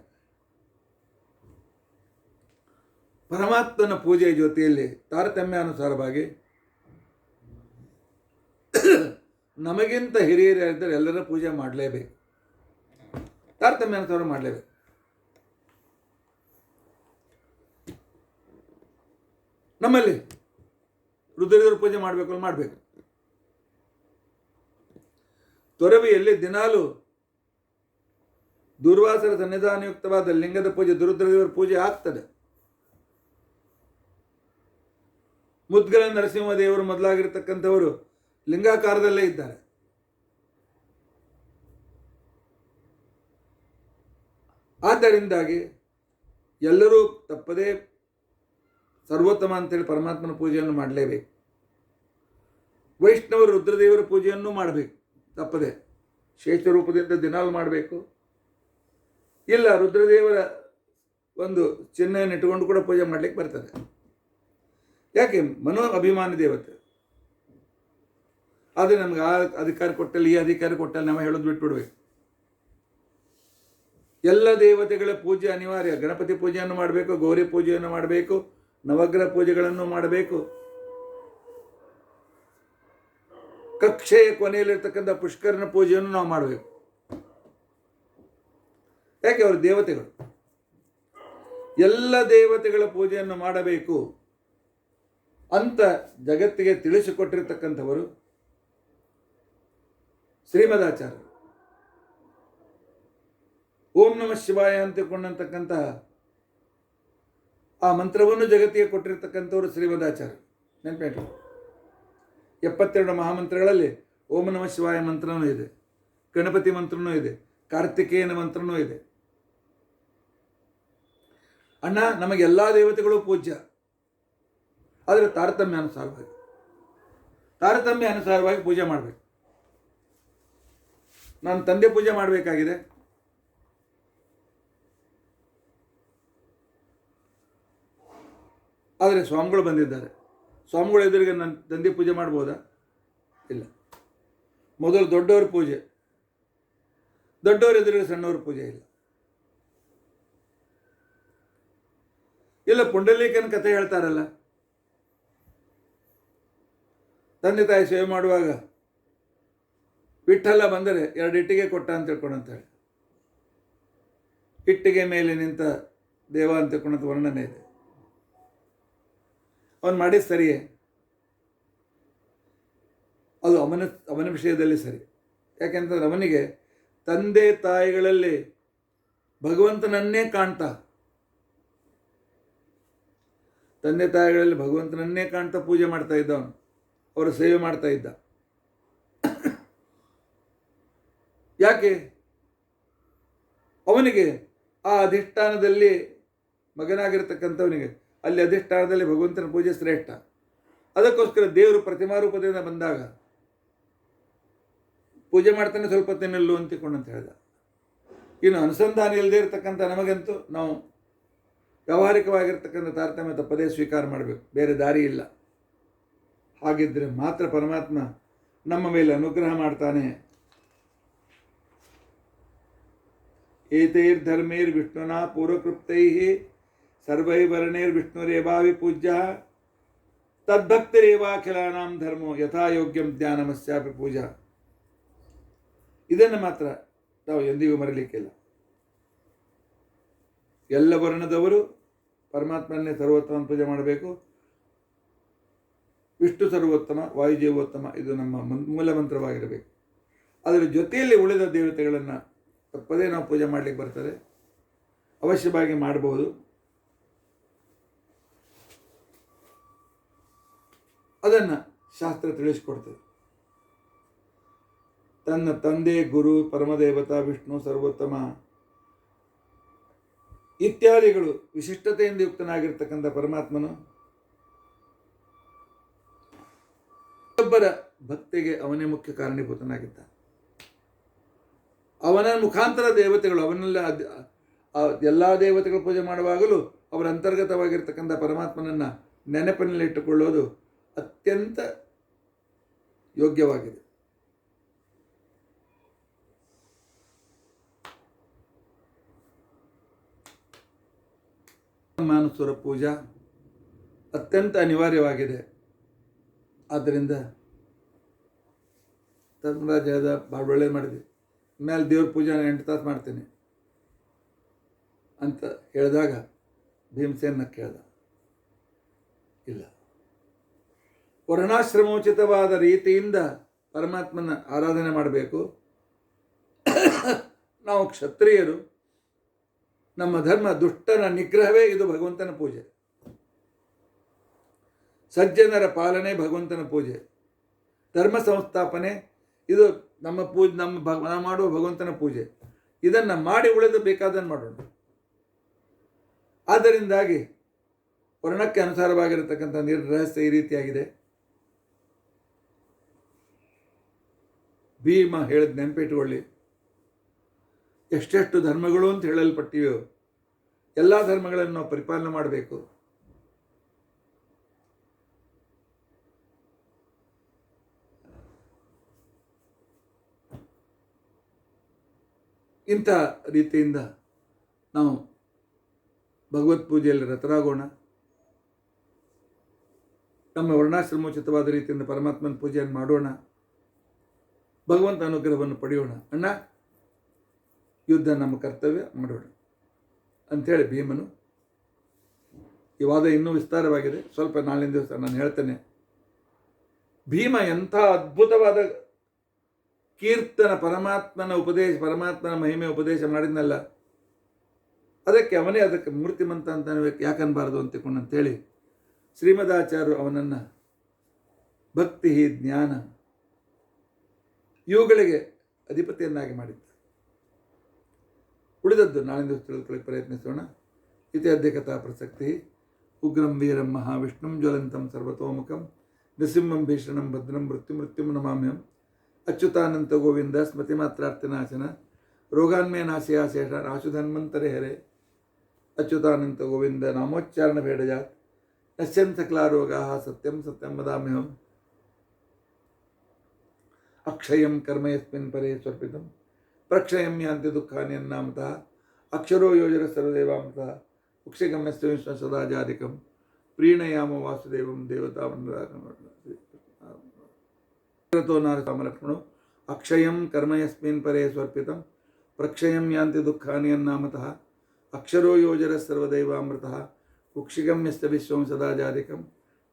A: ಪರಮಾತ್ಮನ ಪೂಜೆಯ ಜೊತೆಯಲ್ಲಿ ತಾರತಮ್ಯಾನುಸಾರವಾಗಿ ನಮಗಿಂತ ಹಿರಿಯರಿದ್ದರೆ ಎಲ್ಲರ ಪೂಜೆ ಮಾಡಲೇಬೇಕು, ತಾರತಮ್ಯಾನುಸಾರ ಮಾಡಲೇಬೇಕು. ನಮ್ಮಲ್ಲಿ ರುದ್ರದೇವರ ಪೂಜೆ ಮಾಡಬೇಕು, ಮಾಡಬೇಕು. ತೊರವಿಯಲ್ಲಿ ದಿನಾಲು ದುರ್ವಾಸರ ಸನ್ನಿಧಾನಯುಕ್ತವಾದ ಲಿಂಗದ ಪೂಜೆ, ದುರುದ್ರದೇವರ ಪೂಜೆ ಆಗ್ತದೆ. ಮುದ್ಗಲ ನರಸಿಂಹದೇವರು ಮೊದಲಾಗಿರ್ತಕ್ಕಂಥವರು ಲಿಂಗಾಕಾರದಲ್ಲೇ ಇದ್ದಾರೆ. ಆದ್ದರಿಂದಾಗಿ ಎಲ್ಲರೂ ತಪ್ಪದೇ ಸರ್ವೋತ್ತಮ ಅಂತೇಳಿ ಪರಮಾತ್ಮನ ಪೂಜೆಯನ್ನು ಮಾಡಲೇಬೇಕು. ವೈಷ್ಣವರು ರುದ್ರದೇವರ ಪೂಜೆಯನ್ನು ಮಾಡಬೇಕು ತಪ್ಪದೆ, ಶೇಷ ರೂಪದಿಂದ ದಿನಾಲು ಮಾಡಬೇಕು. ಇಲ್ಲ ರುದ್ರದೇವರ ಒಂದು ಚಿಹ್ನೆಯನ್ನು ಇಟ್ಟುಕೊಂಡು ಕೂಡ ಪೂಜೆ ಮಾಡಲಿಕ್ಕೆ ಬರ್ತದೆ. ಯಾಕೆ? ಮನೋ ಅಭಿಮಾನಿ ದೇವತೆ. ಆದರೆ ನಮ್ಗೆ ಆ ಅಧಿಕಾರ ಕೊಟ್ಟಲ್ಲಿ, ಈ ಅಧಿಕಾರ ಕೊಟ್ಟಲ್ಲಿ ನಾವು ಹೇಳೋದು ಬಿಟ್ಬಿಡ್ಬೇಕು. ಎಲ್ಲ ದೇವತೆಗಳ ಪೂಜೆ ಅನಿವಾರ್ಯ. ಗಣಪತಿ ಪೂಜೆಯನ್ನು ಮಾಡಬೇಕು, ಗೌರಿ ಪೂಜೆಯನ್ನು ಮಾಡಬೇಕು, ನವಗ್ರಹ ಪೂಜೆಗಳನ್ನು ಮಾಡಬೇಕು. ಕಕ್ಷೆಯ ಕೊನೆಯಲ್ಲಿರ್ತಕ್ಕಂಥ ಪುಷ್ಕರನ ಪೂಜೆಯನ್ನು ನಾವು ಮಾಡಬೇಕು. ಯಾಕೆ? ಅವರು ದೇವತೆಗಳು. ಎಲ್ಲ ದೇವತೆಗಳ ಪೂಜೆಯನ್ನು ಮಾಡಬೇಕು ಅಂತ ಜಗತ್ತಿಗೆ ತಿಳಿಸಿಕೊಟ್ಟಿರ್ತಕ್ಕಂಥವರು ಶ್ರೀಮದಾಚಾರ್ಯರು. ಓಂ ನಮಃ ಶಿವಾಯ ಅಂತಕೊಂಡಂತಕ್ಕಂತಹ ಆ ಮಂತ್ರವನ್ನು ಜಗತ್ತಿಗೆ ಕೊಟ್ಟಿರ್ತಕ್ಕಂಥವರು ಶ್ರೀಮದಾಚಾರ್ಯರು. ನೆನಪಿಟ್ಟು 72 ಮಹಾಮಂತ್ರಗಳಲ್ಲಿ ಓಂ ನಮಃ ಶಿವಾಯ ಮಂತ್ರನೂ ಇದೆ, ಗಣಪತಿ ಮಂತ್ರನೂ ಇದೆ, ಕಾರ್ತಿಕೇಯನ ಮಂತ್ರನೂ ಇದೆ. ಅಣ್ಣ, ನಮಗೆ ಎಲ್ಲ ದೇವತೆಗಳು ಪೂಜ್ಯ, ಆದರೆ ತಾರತಮ್ಯಾನುಸಾರವಾಗಿ ಪೂಜೆ ಮಾಡಬೇಕು. ನಾನು ತಂದೆ ಪೂಜೆ ಮಾಡಬೇಕಾಗಿದೆ, ಆದರೆ ಸ್ವಾಮಿಗಳು ಬಂದಿದ್ದಾರೆ, ಸ್ವಾಮಿಗಳ ಎದುರಿಗೆ ನಾನು ತಂದೆ ಪೂಜೆ ಮಾಡ್ಬೋದಾ? ಇಲ್ಲ. ಮೊದಲು ದೊಡ್ಡವ್ರ ಪೂಜೆ, ದೊಡ್ಡವ್ರ ಎದುರಿಗೆ ಸಣ್ಣವ್ರ ಪೂಜೆ ಇಲ್ಲ. ಇಲ್ಲ ಪುಂಡಲೀಕನ ಕಥೆ ಹೇಳ್ತಾರಲ್ಲ, ತಂದೆ ತಾಯಿ ಸೇವೆ ಮಾಡುವಾಗ ವಿಠ್ಠಲ ಬಂದರೆ 2 ಇಟ್ಟಿಗೆ ಕೊಟ್ಟ ಅಂತ ತಿಳ್ಕೊಂಡಂತೇಳಿ, ಇಟ್ಟಿಗೆ ಮೇಲೆ ನಿಂತ ದೇವ ಅಂತ ತಿಳ್ಕೊಂಡಂತ ವರ್ಣನೆ ಇದೆ. ಅವನು ಮಾಡಿದ ಸರಿಯೇ? ಅದು ಅವನ ವಿಷಯದಲ್ಲಿ ಸರಿ. ಯಾಕೆಂತಂದ್ರೆ ಅವನಿಗೆ ತಂದೆ ತಾಯಿಗಳಲ್ಲಿ ಭಗವಂತನನ್ನೇ ಕಾಣ್ತಾ, ತಂದೆ ತಾಯಿಗಳಲ್ಲಿ ಭಗವಂತನನ್ನೇ ಕಾಣ್ತಾ ಪೂಜೆ ಮಾಡ್ತಾ ಇದ್ದ, ಅವನು ಅವರ ಸೇವೆ ಮಾಡ್ತಾ ಇದ್ದ. ಯಾಕೆ? ಅವನಿಗೆ ಆ ಅಧಿಷ್ಠಾನದಲ್ಲಿ ಮಗನಾಗಿರ್ತಕ್ಕಂಥವನಿಗೆ ಅಲ್ಲಿ ಅಧಿಷ್ಠಾನದಲ್ಲಿ ಭಗವಂತನ ಪೂಜೆ ಶ್ರೇಷ್ಠ. ಅದಕ್ಕೋಸ್ಕರ ದೇವರು ಪ್ರತಿಮಾರೂಪದಿಂದ ಬಂದಾಗ ಪೂಜೆ ಮಾಡ್ತಾನೆ, ಸ್ವಲ್ಪ ತಿನ್ನಲ್ಲು ಅಂತಿಕೊಂಡು ಅಂತ ಹೇಳ್ದ. ಇನ್ನು ಅನುಸಂಧಾನ ಇಲ್ಲದೆ ಇರತಕ್ಕಂಥ ನಮಗಂತೂ ನಾವು ವ್ಯಾವಹಾರಿಕವಾಗಿರ್ತಕ್ಕಂಥ ತಾರತಮ್ಯ ತಪ್ಪದೇ ಸ್ವೀಕಾರ ಮಾಡಬೇಕು, ಬೇರೆ ದಾರಿ ಇಲ್ಲ. ಹಾಗಿದ್ದರೆ ಮಾತ್ರ ಪರಮಾತ್ಮ ನಮ್ಮ ಮೇಲೆ ಅನುಗ್ರಹ ಮಾಡ್ತಾನೆ. ಏತೈರ್ಧರ್ಮೈರ್ ವಿಷ್ಣುನಾ ಪೂರ್ವಕೃಪ್ತೈ ಸರ್ವೈ ವರ್ಣೈರ್ ವಿಷ್ಣುರೇವಾವಿ ಪೂಜ್ಯ ತದ್ಭಕ್ತಿರೇವಾಖಿಲಾನಾಂ ಧರ್ಮೋ ಯಥಾಯೋಗ್ಯಂ ಜ್ಞಾನಮಸ್ಯಾಪಿ ಪೂಜಾ. ಇದನ್ನು ಮಾತ್ರ ನಾವು ಎಂದಿಗೂ ಮರಲಿಕ್ಕಿಲ್ಲ. ಎಲ್ಲ ವರ್ಣದವರು ಪರಮಾತ್ಮನ್ನೇ ಸರ್ವೋತ್ತಮ ಪೂಜೆ ಮಾಡಬೇಕು. ವಿಷ್ಣು ಸರ್ವೋತ್ತಮ, ವಾಯುಜೀವೋತ್ತಮ, ಇದು ನಮ್ಮ ಮೂಲ ಮಂತ್ರವಾಗಿರಬೇಕು. ಅದರ ಜೊತೆಯಲ್ಲಿ ಉಳಿದ ದೇವತೆಗಳನ್ನು ತಪ್ಪದೇ ನಾವು ಪೂಜೆ ಮಾಡಲಿಕ್ಕೆ ಬರ್ತದೆ, ಅವಶ್ಯವಾಗಿ ಮಾಡಬಹುದು. ಅದನ್ನು ಶಾಸ್ತ್ರ ತಿಳಿಸಿಕೊಡ್ತದೆ. ತನ್ನ ತಂದೆ, ಗುರು, ಪರಮದೇವತಾ, ವಿಷ್ಣು ಸರ್ವೋತ್ತಮ ಇತ್ಯಾದಿಗಳು ವಿಶಿಷ್ಟತೆಯಿಂದ ಯುಕ್ತನಾಗಿರ್ತಕ್ಕಂಥ ಪರಮಾತ್ಮನು ಒಬ್ಬರ ಭಕ್ತಿಗೆ ಅವನೇ ಮುಖ್ಯ ಕಾರಣೀಭೂತನಾಗಿದ್ದ. ಅವನ ಮುಖಾಂತರ ದೇವತೆಗಳು, ಅವನೆಲ್ಲ ಎಲ್ಲ ದೇವತೆಗಳು ಪೂಜೆ ಮಾಡುವಾಗಲೂ ಅವರ ಅಂತರ್ಗತವಾಗಿರ್ತಕ್ಕಂಥ ಪರಮಾತ್ಮನನ್ನು ನೆನಪಿನಲ್ಲಿಟ್ಟುಕೊಳ್ಳೋದು ಅತ್ಯಂತ ಯೋಗ್ಯವಾಗಿದೆ. ಮಾನಸುರ ಪೂಜಾ ಅತ್ಯಂತ ಅನಿವಾರ್ಯವಾಗಿದೆ. ಆದ್ದರಿಂದ ಧರ್ಮರಾಜ ಹೇಳ್ದ, ಭಾಳ ಒಳ್ಳೇದು ಮಾಡಿದೆ, ಮೇಲೆ ದೇವ್ರ ಪೂಜೆ 8 ತಾಸು ಮಾಡ್ತೇನೆ ಅಂತ ಹೇಳಿದಾಗ ಭೀಮಸೇನ ಕೇಳ್ದ, ಇಲ್ಲ, ವರ್ಣಾಶ್ರಮೋಚಿತವಾದ ರೀತಿಯಿಂದ ಪರಮಾತ್ಮನ ಆರಾಧನೆ ಮಾಡಬೇಕು. ನಾವು ಕ್ಷತ್ರಿಯರು, ನಮ್ಮ ಧರ್ಮ ದುಷ್ಟನ ನಿಗ್ರಹವೇ ಇದು ಭಗವಂತನ ಪೂಜೆ. ಸಜ್ಜನರ ಪಾಲನೆ ಭಗವಂತನ ಪೂಜೆ, ಧರ್ಮ ಸಂಸ್ಥಾಪನೆ ಇದು ನಮ್ಮ ಮಾಡುವ ಭಗವಂತನ ಪೂಜೆ. ಇದನ್ನು ಮಾಡಿ ಉಳಿದು ಬೇಕಾದನ್ನು ಮಾಡೋಣ. ಆದ್ದರಿಂದಾಗಿ ವರ್ಣಕ್ಕೆ ಅನುಸಾರವಾಗಿರತಕ್ಕಂಥ ರಹಸ್ಯ ಈ ರೀತಿಯಾಗಿದೆ. ಭೀಮ ಹೇಳಿದ ನೆನಪಿಟ್ಟುಕೊಳ್ಳಿ, ಎಷ್ಟೆಷ್ಟು ಧರ್ಮಗಳು ಅಂತ ಹೇಳಲ್ಪಟ್ಟಿವೆಯೋ ಎಲ್ಲ ಧರ್ಮಗಳನ್ನು ನಾವು ಪರಿಪಾಲನೆ ಮಾಡಬೇಕು. ಇಂಥ ರೀತಿಯಿಂದ ನಾವು ಭಗವತ್ ಪೂಜೆಯಲ್ಲಿ ರತರಾಗೋಣ. ನಮ್ಮ ವರ್ಣಾಶ್ರಮೋಚಿತವಾದ ರೀತಿಯಿಂದ ಪರಮಾತ್ಮನ ಪೂಜೆಯನ್ನು ಮಾಡೋಣ, ಭಗವಂತ ಅನುಗ್ರಹವನ್ನು ಪಡೆಯೋಣ. ಅಣ್ಣ, ಯುದ್ಧ ನಮ್ಮ ಕರ್ತವ್ಯ, ಮಾಡೋಣ ಅಂಥೇಳಿ ಭೀಮನು, ಈ ವಾದ ಇನ್ನೂ ವಿಸ್ತಾರವಾಗಿದೆ, ಸ್ವಲ್ಪ ನಾಳಿನ ದಿವಸ ನಾನು ಹೇಳ್ತೇನೆ. ಭೀಮ ಎಂಥ ಅದ್ಭುತವಾದ ಕೀರ್ತನ ಪರಮಾತ್ಮನ ಉಪದೇಶ, ಪರಮಾತ್ಮನ ಮಹಿಮೆ ಉಪದೇಶ ಮಾಡಿದ್ನಲ್ಲ, ಅದಕ್ಕೆ ಮೂರ್ತಿಮಂತ ಅಂತ ಯಾಕನ್ಬಾರ್ದು ಅಂತೇಳಿ ಶ್ರೀಮದಾಚಾರ್ಯರು ಅವನನ್ನು ಭಕ್ತಿ, ಜ್ಞಾನ ಇವುಗಳಿಗೆ ಅಧಿಪತಿಯನ್ನಾಗಿ ಮಾಡಿದ್ದ. ಉಳಿದದ್ದು ನಾಳಿನ ದಿವಸ ತಿಳ್ಕೊಳ್ಳಿಕ್ಕೆ ಪ್ರಯತ್ನಿಸೋಣ. ಇತಿ ಅದ್ಯ ಕಥಾ ಪ್ರಸಕ್ತಿ. ಉಗ್ರಂ ವೀರಂ ಮಹಾವಿಷ್ಣುಂ ಜ್ವಲಂತಂ ಸರ್ವತೋಮುಖಂ ನೃಸಿಂಹಂ ಭೀಷಣಂ ಭದ್ರಂ ಮೃತ್ಯುಂ ನಮಾಮ್ಯಹಂ. ಅಚ್ಯುತಾನಂತ ಗೋವಿಂದ ಸ್ಮೃತಿ ಮಾತ್ರಾರ್ಥನಾಶನ ರೋಗಾನ್ಮೇ ನಾಶಯಾಶೇಷ ಆಶುಧನ್ವಂತರೆ ಹರೆ. ಅಚ್ಯುತಾನಂತ ಗೋವಿಂದ ನಾಮೋಚ್ಚಾರಣ ಭೇಡಜಾತ್ ನಶ್ಯನ್ ಸಕಲಾ ರೋಗಾ ಸತ್ಯಂ ಸತ್ಯಂ ವದಾಮ್ಯಹಂ. ಅಕ್ಷಯಂ ಕರ್ಮ ಯಸ್ಮಿನ್ ಪರೇ ಸ್ವರ್ಪಿತಂ ಪ್ರಕ್ಷಯಂ ಯಾಂತಿ ದುಃಖಾನಿ ಅನ್ನಾಮತಃ. ಅಕ್ಷರೋ ಯೋಜನ ಸರ್ವದೇವಾಮತಃ ಉಕ್ಷಗಮ್ಯಸ್ತು ವಿಶ್ವ ಸದಾಜಾಧಿಕಂ ಪ್ರೀಣಯಾಮ ವಾಸುದೇವಂ ದೇವತಾಮಲಕ್ಷ್ಮಣೋ. ಅಕ್ಷಯಂ ಕರ್ಮ ಯಸ್ಮಿನ್ ಪರೇ ಸ್ವರ್ಪಿತಂ ಪ್ರಕ್ಷಯಂ ಯಾಂತಿ ದುಃಖಾನಿ ಅನ್ನಾಮತಃ. ಅಕ್ಷರೋ ಯೋಜನ ಸರ್ವದೈವಾಮೃತಃ ಕುಕ್ಷಿಗಮ್ಯಸ್ತ ವಿಶ್ವಂ ಸದಾಜಾಧಿಕಂ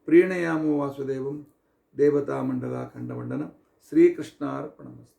A: ಪ್ರೀಣಯಾಮೋ ವಾಸುದೇವಂ ದೇವತಾಮಂಡಲಾಖಂಡಮಂಡನ. ಶ್ರೀಕೃಷ್ಣಾರ್ಪಣಮಸ್ತು.